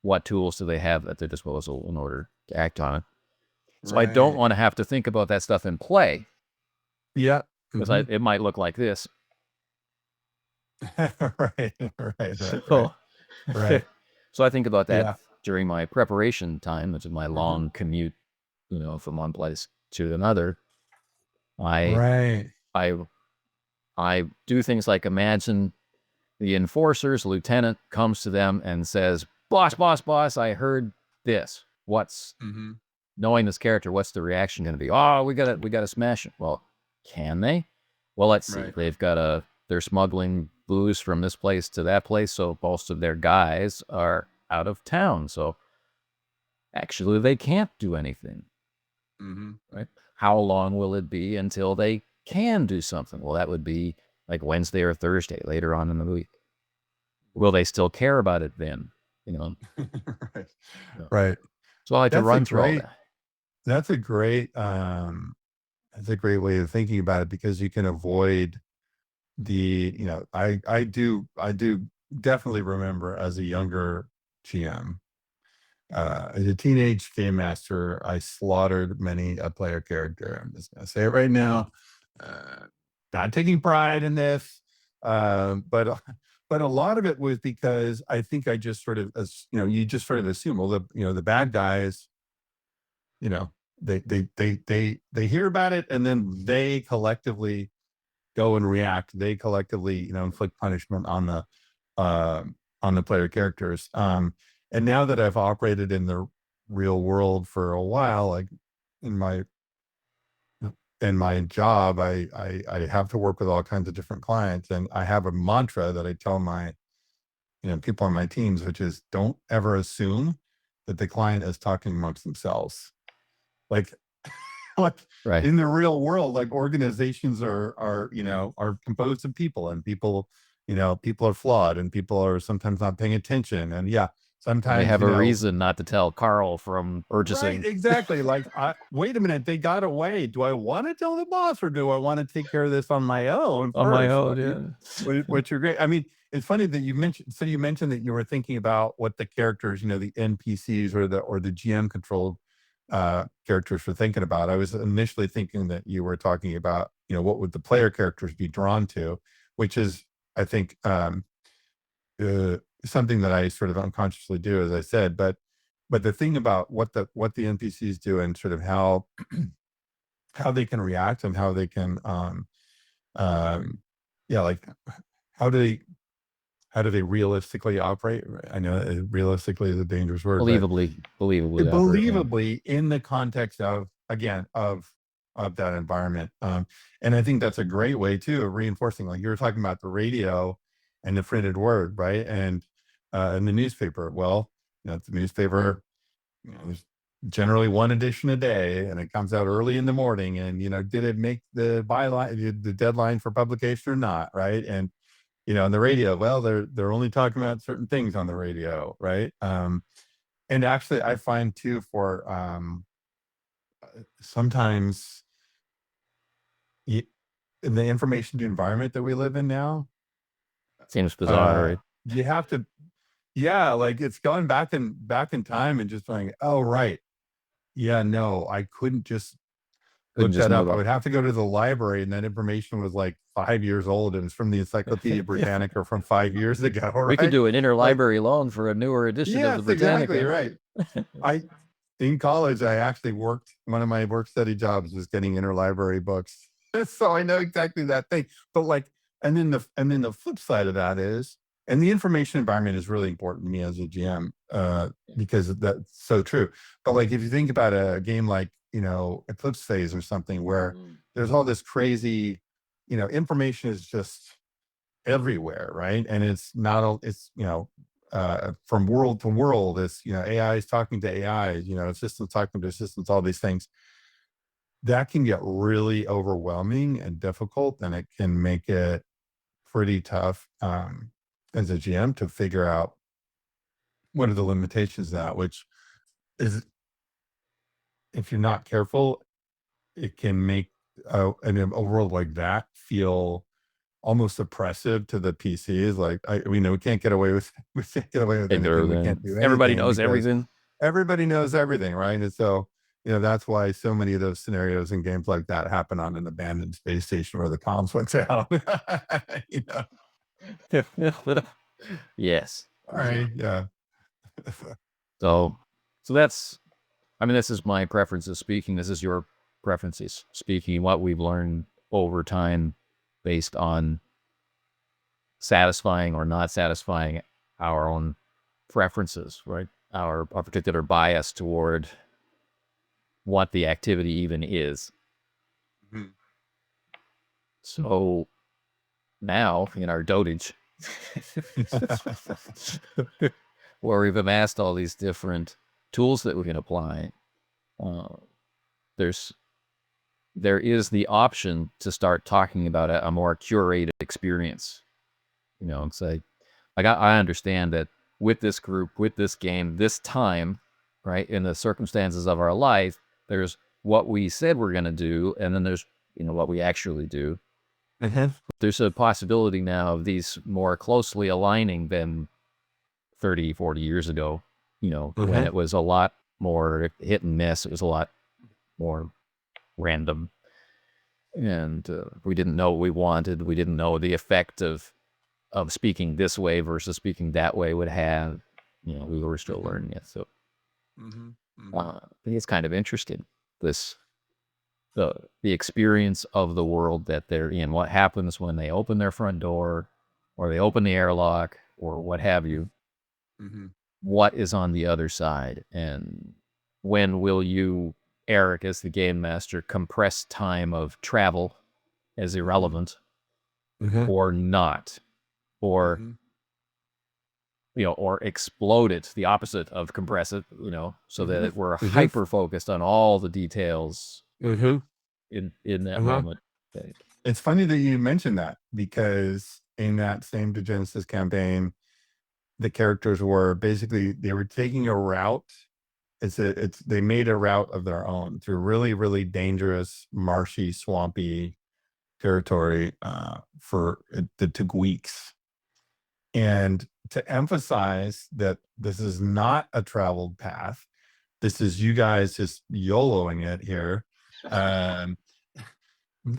what tools do they have at their disposal in order to act on it? So I don't want to have to think about that stuff in play. Yeah. Because it might look like this. Right. So I think about that during my preparation time, which is my long commute, you know, from one place to another. I do things like imagine the enforcer's lieutenant comes to them and says, boss, I heard this. What's knowing this character, what's the reaction going to be? Oh, we gotta smash it. Well, can they? Well, let's see. They're smuggling booze from this place to that place, so most of their guys are out of town. So actually, they can't do anything. Right? How long will it be until they can do something? Well, that would be like Wednesday or Thursday later on in the week. Will they still care about it then? You know, right. So I like to run through all that. That's a great way of thinking about it, because you can avoid the, you know, I do definitely remember as a younger GM, as a teenage game master, I slaughtered many a player character. I'm just gonna say it right now. Not taking pride in this, but a lot of it was because I think I just sort of, you know, you just sort of assume, well, the bad guys, you know, they hear about it, and then they collectively go and react. They collectively, you know, inflict punishment on the player characters. And now that I've operated in the real world for a while, like in my job, I have to work with all kinds of different clients, and I have a mantra that I tell my, you know, people on my teams, which is, don't ever assume that the client is talking amongst themselves. Like, in the real world, like, organizations are, you know, are composed of people, and people, you know, people are flawed, and people are sometimes not paying attention. And sometimes they have a reason not to tell Carl from purchasing. Right, exactly. Like, wait a minute, they got away. Do I want to tell the boss, or do I want to take care of this on my own? On my own, yeah. Which are great. I mean, it's funny that you mentioned. So you mentioned that you were thinking about what the characters, you know, the NPCs or the GM controlled characters were thinking about. I was initially thinking that you were talking about, you know, what would the player characters be drawn to, which is, I think, something that I sort of unconsciously do, as I said. But the thing about what the NPCs do, and sort of how they can react, and how they can like, how do they realistically operate? I know realistically is a dangerous word. Believably in the context of, again, of that environment. And I think that's a great way too of reinforcing, like you were talking about the radio and the printed word, right? And the newspaper. Well, you know, the newspaper, you know, there's generally one edition a day, and it comes out early in the morning. And, you know, did it make the byline, the deadline for publication or not, right? And, you know, on the radio, well, they're only talking about certain things on the radio, right? And actually, I find too, for sometimes in the information environment that we live in now, seems bizarre, right? You have to, like, it's gone back in time, and just going, oh, right. Yeah, no, I couldn't just look that up. I would have to go to the library, and that information was like 5 years old, and it's from the Encyclopedia Britannica from 5 years ago. Right? We could do an interlibrary loan for a newer edition of the Britannica. Exactly right. In college, I actually worked. One of my work study jobs was getting interlibrary books, so I know exactly that thing. But like, and then the flip side of that is, and the information environment is really important to me as a GM, because that's so true. But like if you think about a game like, Eclipse Phase or something where there's all this crazy, information is just everywhere, right? And it's not all it's, from world to world, it's, AI is talking to AI, systems talking to systems, all these things. That can get really overwhelming and difficult, and it can make it pretty tough, as a GM to figure out what are the limitations of that, which is, if you're not careful, it can make a world like that feel almost oppressive to the PCs. Like we know we can't get away with we can't get away with And anything. We everything. can't do Everybody anything knows because everything. everybody knows everything, right? And so, that's why so many of those scenarios and games like that happen on an abandoned space station where the comms went down. you know. Yes. All right. Yeah. So, so that's, I mean, this is my preferences speaking. This is your preferences speaking. What we've learned over time based on satisfying or not satisfying our own preferences, right? Our particular bias toward what the activity even is. Mhm. So now in our dotage, where we've amassed all these different tools that we can apply, uh, there's there is the option to start talking about a more curated experience. And say, like I understand that with this group, with this game, this time, right, in the circumstances of our life, there's what we said we're going to do, and then there's what we actually do. There's a possibility now of these more closely aligning than 30, 40 years ago, when it was a lot more hit and miss. It was a lot more random. And we didn't know what we wanted. We didn't know the effect of speaking this way versus speaking that way would have. We were still learning it. So Mhm. I think it's kind of interesting, this the experience of the world that they're in. What happens when they open their front door, or they open the airlock, or what have you? Mhm. What is on the other side, and when will you, Eric, as the game master, compress time of travel as Mhm. irrelevant Mhm. or not, or Mhm. or explode it, the opposite of compress it, so Mhm. that we're Mhm. hyper focused on all the details Mhm. in that Uh-huh. moment. Okay. It's funny that you mentioned that because in that same Genesis campaign, the characters were basically they were taking a route. They made a route of their own through really, really dangerous, marshy, swampy territory, for that took weeks. And to emphasize that this is not a traveled path, this is you guys just YOLOing it here. Um,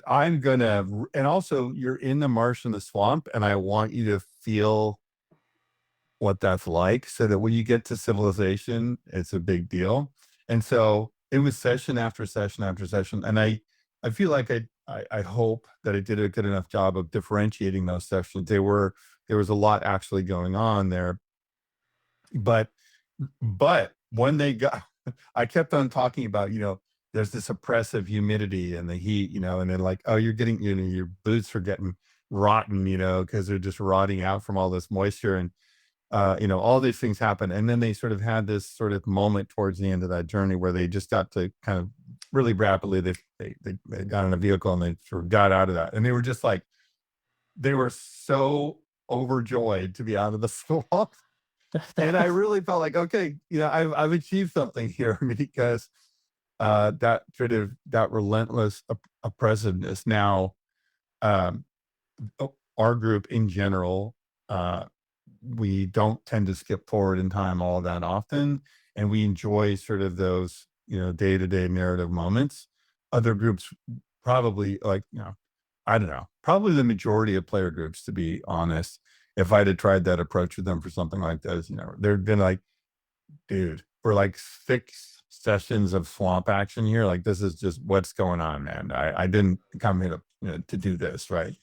and also you're in the marsh and the swamp, and I want you to feel what that's like so that when you get to civilization, it's a big deal. And so it was session after session after session. And I feel like I hope that I did a good enough job of differentiating those sessions. There was a lot actually going on there. But when they got I kept on talking about, there's this oppressive humidity and the heat, and then like, oh, you're getting, your boots are getting rotten, because they're just rotting out from all this moisture. And all these things happen. And then they sort of had this sort of moment towards the end of that journey where they just got to kind of really rapidly, they got in a vehicle and they sort of got out of that. And they were just like, they were so overjoyed to be out of the swamp. And I really felt like, okay, I've achieved something here because that sort of that relentless oppressiveness. Now, um, our group in general, uh, we don't tend to skip forward in time all that often, and we enjoy sort of those, day to day narrative moments. Other groups probably like, I don't know, probably the majority of player groups, to be honest. If I'd have tried that approach with them for something like this, there'd been like, dude, for like 6 sessions of swamp action here, like this is just what's going on, man. I didn't come here to, to do this, right?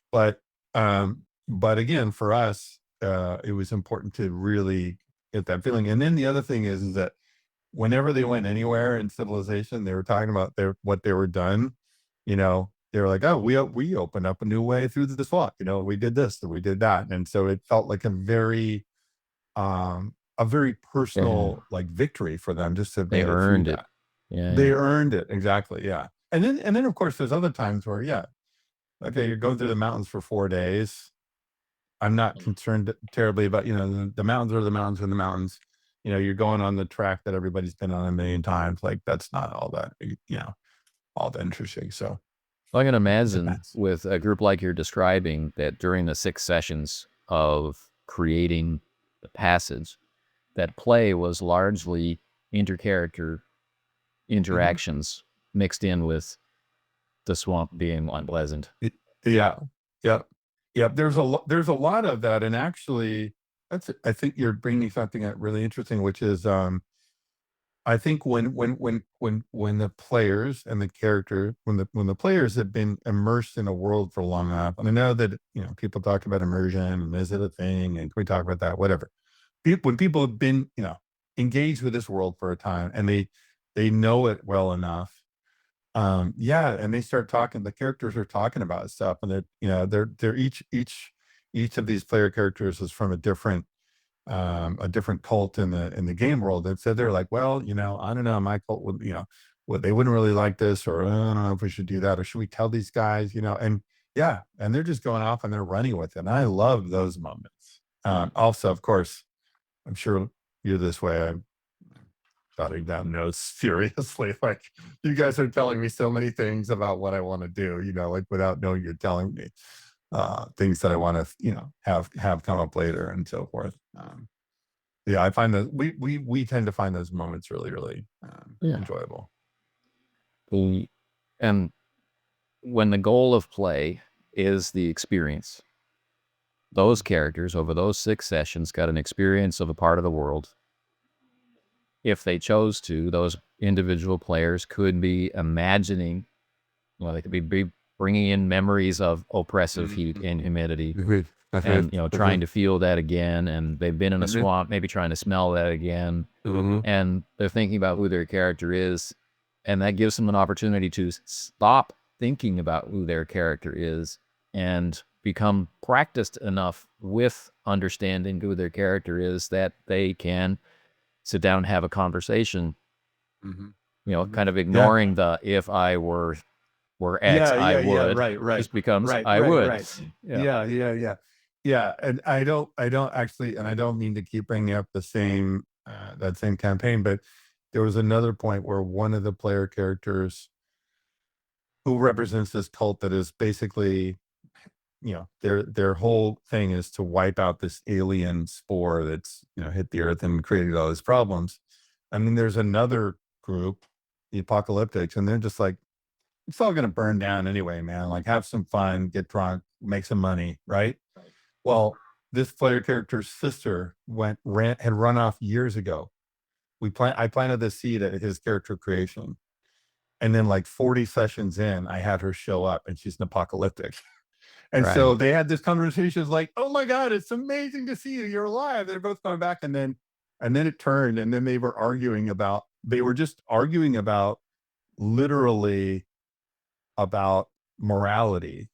But But again, for us, it was important to really get that feeling. And then the other thing is that whenever they went anywhere in civilization, they were talking about what they were done. They were like, "Oh, we opened up a new way through the swamp. We did this and we did that," and so it felt like a very Yeah. personal like victory for them just to have They made it through earned it. that. Yeah. They Yeah. earned it exactly, yeah. And then of course there's other times where yeah, okay, you're going through the mountains for 4 days. I'm not concerned terribly about, the mountains are the mountains are the mountains. You're going on the track that everybody's been on a million times. Like that's not all that, all that interesting. So Well, I can it imagine depends. with a group like you're describing that during the 6 sessions of creating the passage, that play was largely inter-character Mhm. interactions mixed in with the swamp being unpleasant. It- yeah. Yep. Yep. There's a lot of that. And actually I think you're bringing something out really interesting, which is, I think when the players and the character when the players have been immersed in a world for long enough, and I know that people talk about immersion and is it a thing, and can we talk about that? Whatever. When people have been engaged with this world for a time and they know it well enough, yeah, and they start talking. The characters are talking about stuff, and they're each of these player characters is from a different cult in the game world that said they're like, well, I don't know, my cult would, what they wouldn't really like this, or I don't know if we should do that, or should we tell these guys, and yeah, and they're just going off and they're running with it. And I love those moments. Also, of course, I'm sure you're this way. I'm jotting down notes furiously. Like you guys are telling me so many things about what I want to do, like without knowing you're telling me things that I want to, have come up later and so forth. Yeah, I find that we tend to find those moments really, really, Yeah. enjoyable. The, and when the goal of play is the experience, those characters over those 6 sessions got an experience of a part of the world. If they chose to, those individual players could be imagining, well, they could be bringing in memories of oppressive heat Mhm. and humidity Agreed. That's right. and, That's right. trying to feel that again. And they've been in a Mhm. swamp, maybe trying to smell that again. Mhm. And they're thinking about who their character is. And that gives them an opportunity to stop thinking about who their character is and become practiced enough with understanding who their character is that they can sit down and have a conversation, Mhm. kind Mhm. of Yeah. ignoring the if I were X, Yeah, I yeah, yeah, would. right, right. Just becomes Right, I right, would. right. Yeah. Yeah, yeah, yeah. Yeah, and I don't actually, and I don't mean to keep bringing up the same, that same campaign, but there was another point where one of the player characters who represents this cult that is basically, their whole thing is to wipe out this alien spore that's, hit the earth and created all these problems. I mean, there's another group, the apocalyptics, and they're just like, it's all gonna burn down anyway, man. Like, have some fun, get drunk, make some money, right? Well, this player character's sister had run off years ago. I planted the seed at his character creation, and then like 40 sessions in, I had her show up, and she's an apocalyptic. And so Right. they had this conversation. It's like, oh my God, it's amazing to see you. You're alive. They're both coming back. And then it turned, and then they were just arguing about literally about morality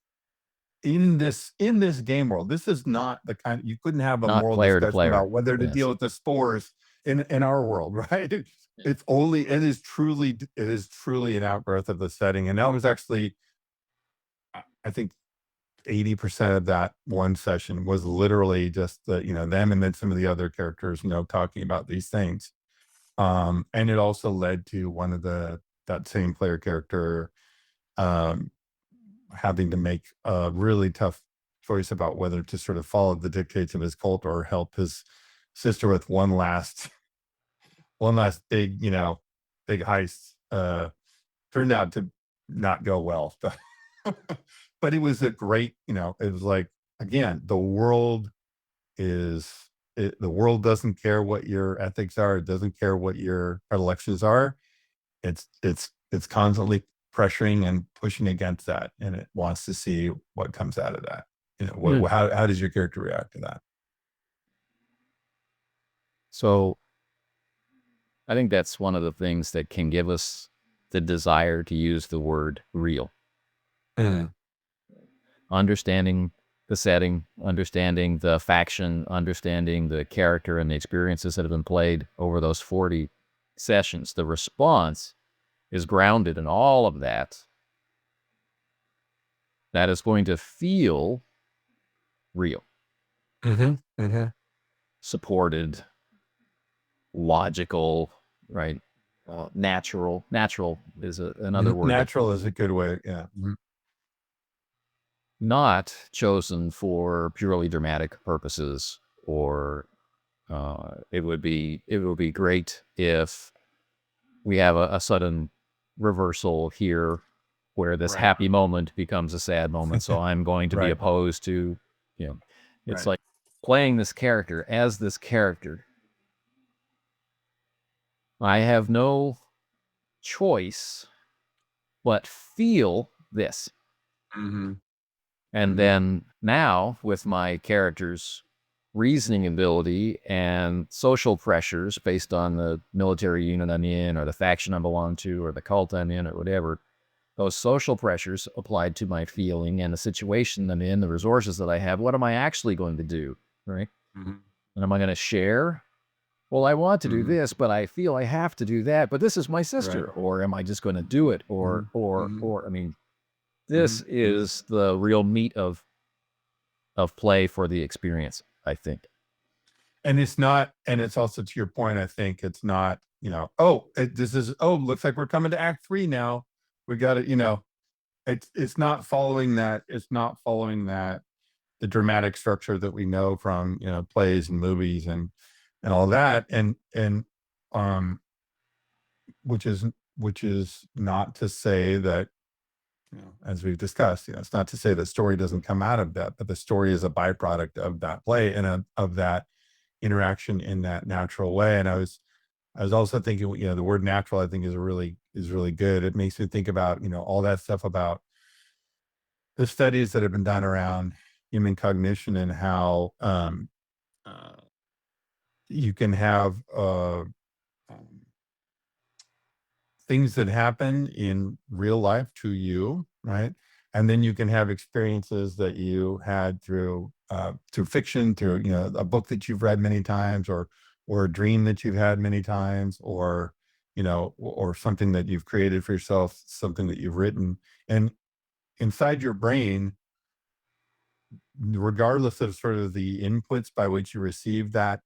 in this game world. This is not the kind you couldn't have a Not moral player to discussion about player. whether to Yes. deal with the spores in our world, right? It is truly an outgrowth of the setting. And that was actually, I think 80% of that one session was literally just them and then some of the other characters, talking about these things. And it also led to one of that same player character um having to make a really tough choice about whether to sort of follow the dictates of his cult or help his sister with one last big heist. Turned out to not go well. But it was a great, it was like, again, is the world doesn't care what your ethics are. It doesn't care what your predilections are. It's constantly pressuring and pushing against that, and it wants to see what comes out of that. You know, Hmm. how does your character react to that? So I think that's one of the things that can give us the desire to use the word real. Mhm. Understanding the setting, understanding the faction, understanding the character and the experiences that have been played over those 40 sessions. The response is grounded in all of that. That is going to feel real, Mhm. Mhm. supported, logical, right? Natural. Natural is another word that Natural is a good way. Yeah. not chosen for purely dramatic purposes, or it would be great if we have a sudden reversal here where this Right. happy moment becomes a sad moment. So I'm going to be Right. opposed to, you know, it's Right. like playing this character as this character. I have no choice but feel this. Mhm. And Mhm. then now, with my character's reasoning ability and social pressures based on the military unit I'm in, or the faction I belong to, or the cult I'm in, or whatever, those social pressures applied to my feeling and the situation I'm in, the resources that I have, what am I actually going to do? Right? Mhm. And am I going to share? Well, I want to do Mhm. this, but I feel I have to do that. But this is my Right. sister. Or am I just going to do it? Or, Mhm. or, Mhm. or, I mean, this Mhm. Mhm. is the real meat of play for the experience, I think. And it's not, and it's also to your point, I think it's not, oh, this is, oh, looks like we're coming to act three now. We got it, it's not following that. It's not following that, the dramatic structure that we know from, plays and movies and all that. And, um, which is, which is not to say that, as we've discussed, it's not to say that story doesn't come out of that, but the story is a byproduct of that play and of that interaction in that natural way. And I was also thinking, the word natural, I think is really good. It makes me think about, all that stuff about the studies that have been done around human cognition and how uh, you can have um, things that happen in real life to you, right? And then you can have experiences that you had through fiction, through a book that you've read many times, or a dream that you've had many times, or or something that you've created for yourself, something that you've written, and inside your brain, regardless of sort of the inputs by which you receive that,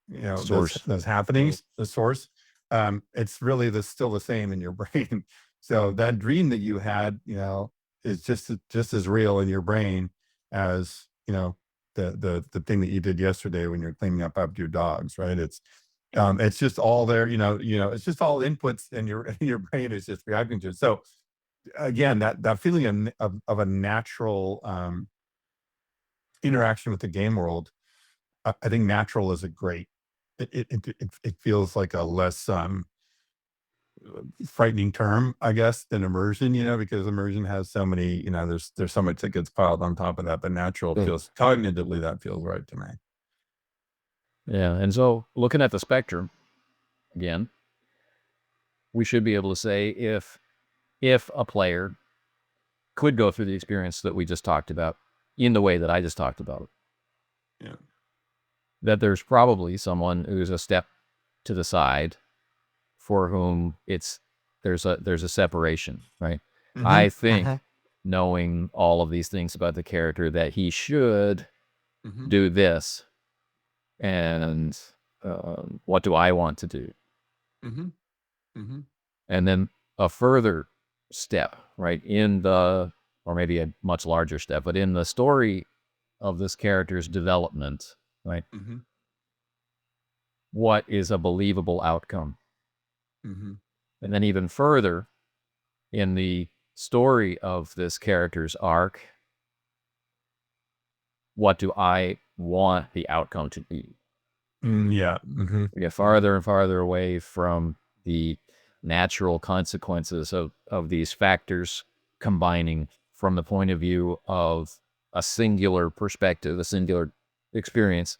those Source. those happenings, the source, it's really still the same in your brain. So that dream that you had, is just as real in your brain as the thing that you did yesterday when you're cleaning up after your dogs, right? It's just all there, it's just all inputs, and your and your brain is just reacting to it. So again, that feeling of a natural interaction with the game world, I think natural is a great. It feels like a less frightening term, I guess, than immersion. Because immersion has so many. There's so much that gets piled on top of that. But natural feels cognitively, that feels right to me. Yeah. And so looking at the spectrum again, we should be able to say if a player could go through the experience that we just talked about in the way that I just talked about, Yeah. that there's probably someone who's a step to the side for whom there's a separation, right? Mm-hmm. I think Uh-huh. knowing all of these things about the character that he should Mm-hmm. do this, and what do I want to do? Mm-hmm. Mm-hmm. And then a further step, right, or maybe a much larger step, but in the story of this character's development, right, Mm-hmm. what is a believable outcome? Mm-hmm. And then even further, in the story of this character's arc, what do I want the outcome to be? Yeah. Mm-hmm. We get Mm-hmm. farther and farther away from the natural consequences of these factors combining from the point of view of a singular perspective, a singular experience,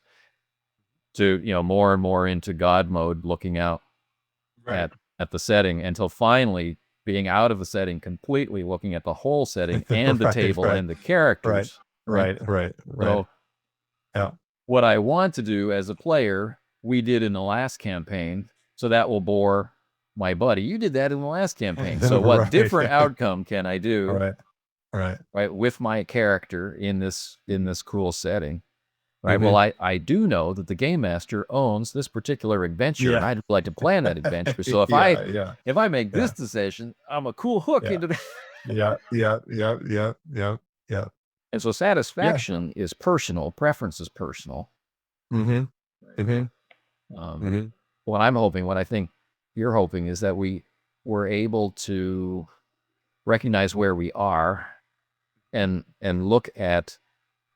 to more and more into God mode, looking out Right. at the setting, until finally being out of the setting completely, looking at the whole setting and the Right. table Right. and the Right. characters, right? Right. Right. Right. So Yeah. what I want to do as a player, we did in the last campaign, so that will bore my buddy. You did that in the last campaign. So what Right. different outcome can I do, Right. Right. right, with my character in this cool setting? Right. Well, Hmm. I do know that the game master owns this particular adventure, and Yeah. I'd like to plan that adventure. So Yeah. Yeah. if I make this Yeah. decision, I'm a cool hook Yeah. into the Yeah. Yeah. Yeah. Yeah. Yeah. Yeah. And so Yeah. satisfaction is personal, preference is personal. Hmm. Hmm. Um, Hmm. what I'm hoping, what I think you're hoping, is that we're able to recognize where we are, and look at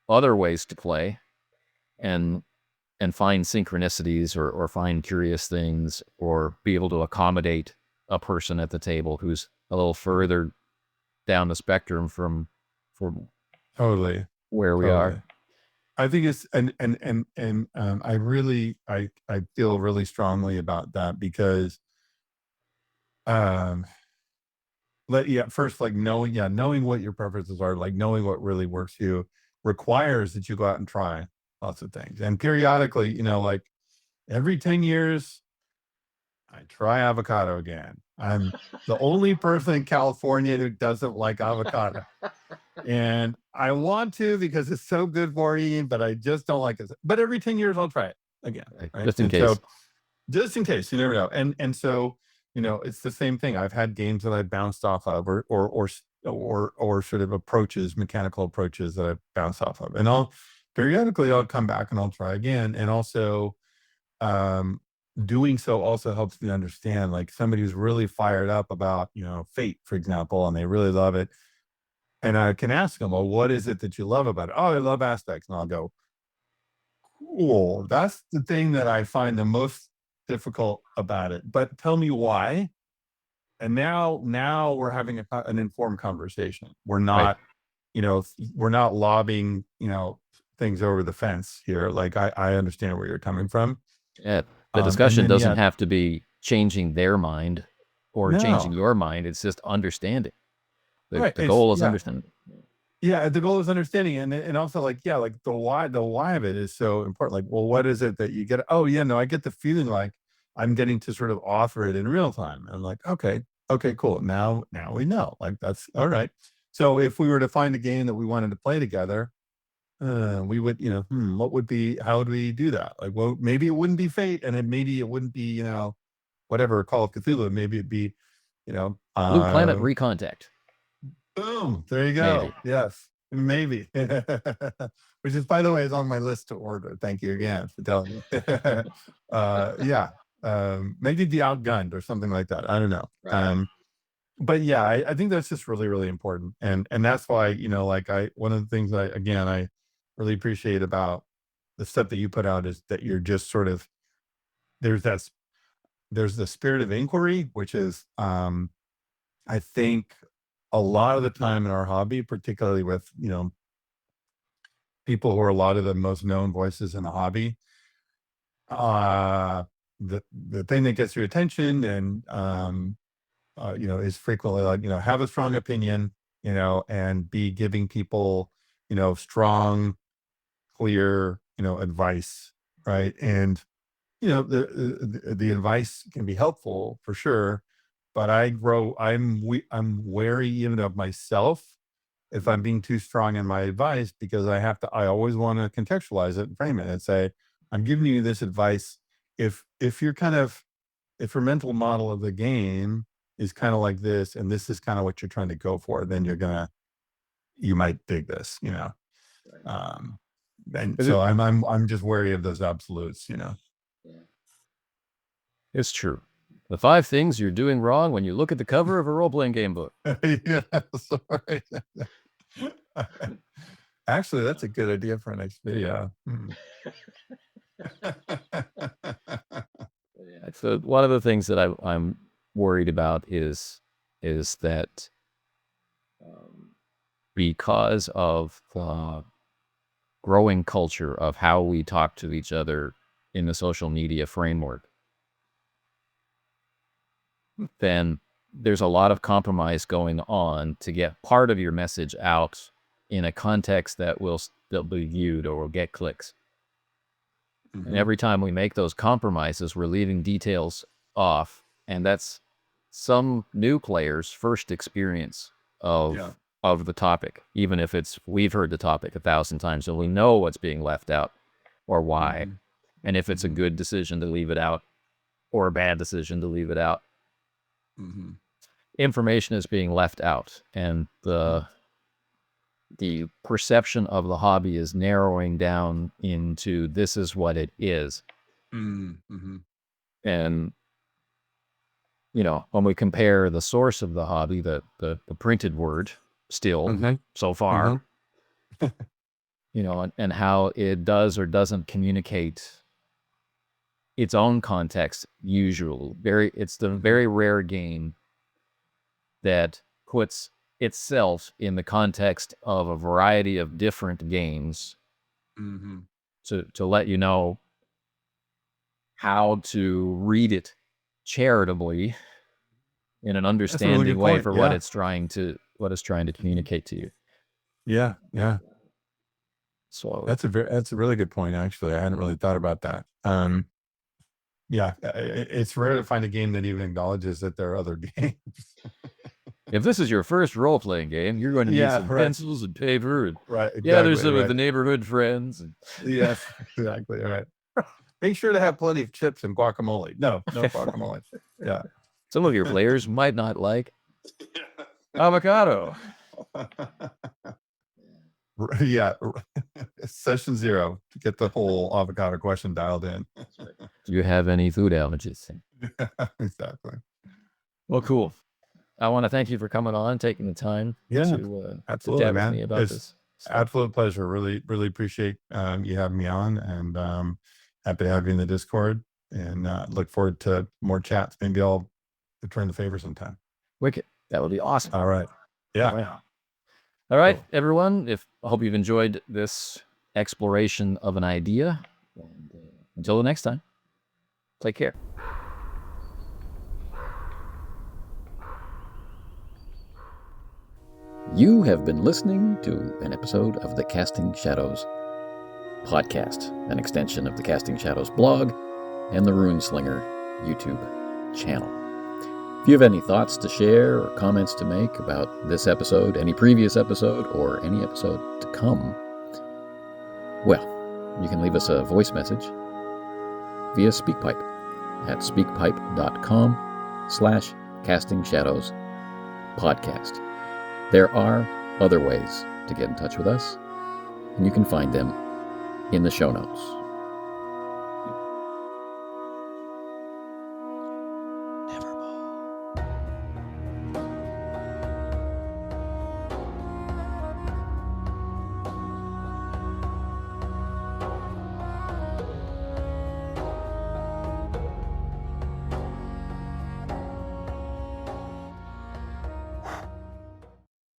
other ways to play, and find synchronicities, or find curious things, or be able to accommodate a person at the table who's a little further down the spectrum from Totally. where we are. Totally. I think it's I really I feel really strongly about that because um first, like, knowing what your preferences are, like knowing what really works for you, requires that you go out and try lots of things. And periodically, like every 10 years, I try avocado again. I'm the only person in California who doesn't like avocado. And I want to because it's so good for you, but I just don't like it. But every 10 years I'll try it again. Right? Right. Just in And so, case. just in case, you never know. And so, it's the same thing. I've had games that I bounced off of, or sort of approaches, mechanical approaches that I've bounced off of. And I'll come back and I'll try again. And also, um, doing so also helps me understand, like, somebody who's really fired up about, Fate, for example, and they really love it. And I can ask them, well, what is it that you love about it? Oh, I love aspects. And I'll go, cool. That's the thing that I find the most difficult about it. But tell me why. And now we're having an informed conversation. Right. We're not lobbing, things over the fence here. Like, I understand where you're coming from. Yeah. The And discussion then, doesn't yeah, have to be changing their mind or changing no, your mind. It's just understanding. right. The goal is Yeah. understanding. Yeah, the goal is understanding, and also, like, yeah, like the why of it is so important. Like, well, what is it that you get? Oh, yeah, no, I get the feeling like I'm getting to sort of offer it in real time. And I'm like, okay, okay, cool. Now we know. Like, that's all right. So if we were to find a game that we wanted to play together, we would, what would be? How would we do that? Like, well, maybe it wouldn't be Fate, and maybe it wouldn't be, whatever, Call of Cthulhu. Maybe it'd be, you know, Blue Planet uh, Recontact. boom, there you go. Maybe. Yes, maybe. Which is, by the way, is on my list to order. Thank you again for telling me. Yeah, maybe the Outgunned or something like that. I don't know. Right. But yeah, I think that's just really, really important. And that's why, like, one of the things I really appreciate about the stuff that you put out is that you're just sort of, there's that s- there's the spirit of inquiry, which is, I think, a lot of the time in our hobby, particularly with, people who are a lot of the most known voices in the hobby, uh, the thing that gets your attention, and, is frequently, like, have a strong opinion, and be giving people, strong, clear, advice, right? And, the advice can be helpful for sure, but I'm wary even of myself if I'm being too strong in my advice, because I always want to contextualize it and frame it and say, I'm giving you this advice. If you're kind of, if your mental model of the game is kind of like this, and this is kind of what you're trying to go for, then you might dig this. Um, and Is so it? I'm just wary of those absolutes. It's true. The 5 things you're doing wrong when you look at the cover of a role-playing game book. Yeah, sorry. Actually, that's a good idea for a next video. Yeah. So one of the things that I'm worried about is that, um, because of the growing culture of how we talk to each other in the social media framework, then there's a lot of compromise going on to get part of your message out in a context that will still be viewed or will get clicks. And every time we make those compromises, we're leaving details off. And that's some new players' first experience of the topic, even if we've heard the topic 1,000 times and we know what's being left out or why. And if it's a good decision to leave it out or a bad decision to leave it out. Information is being left out, and the perception of the hobby is narrowing down into this is what it is. And when we compare the source of the hobby, the printed word still so far, and how it does or doesn't communicate its own context, it's the very rare game that puts itself in the context of a variety of different games to let you know how to read it charitably in an understanding way for what it's trying to communicate to you. Yeah. So that's a really good point. Actually, I hadn't really thought about that. It's rare to find a game that even acknowledges that there are other games. If this is your first role-playing game, you're going to need some pencils and paper. And, exactly, there's some of the neighborhood friends. And... Yes, exactly. All right. Make sure to have plenty of chips and guacamole. No guacamole. Yeah. Some of your players might not like avocado. Yeah. Session 0 to get the whole avocado question dialed in. Do you have any food allergies? Exactly. Well, cool. I want to thank you for coming on, taking the time to absolutely, chat man. with me about this. Absolute pleasure. Really, really appreciate you having me on, and happy to have you in the Discord, and look forward to more chats. Maybe I'll return the favor sometime. Wicked. That would be awesome. All right. Yeah. All right, cool. Everyone. I hope you've enjoyed this exploration of an idea. And, until the next time, take care. You have been listening to an episode of the Casting Shadows podcast, an extension of the Casting Shadows blog and the Runeslinger YouTube channel. If you have any thoughts to share or comments to make about this episode, any previous episode, or any episode to come, well, you can leave us a voice message via SpeakPipe at speakpipe.com/castingshadowspodcast. There are other ways to get in touch with us, and you can find them in the show notes.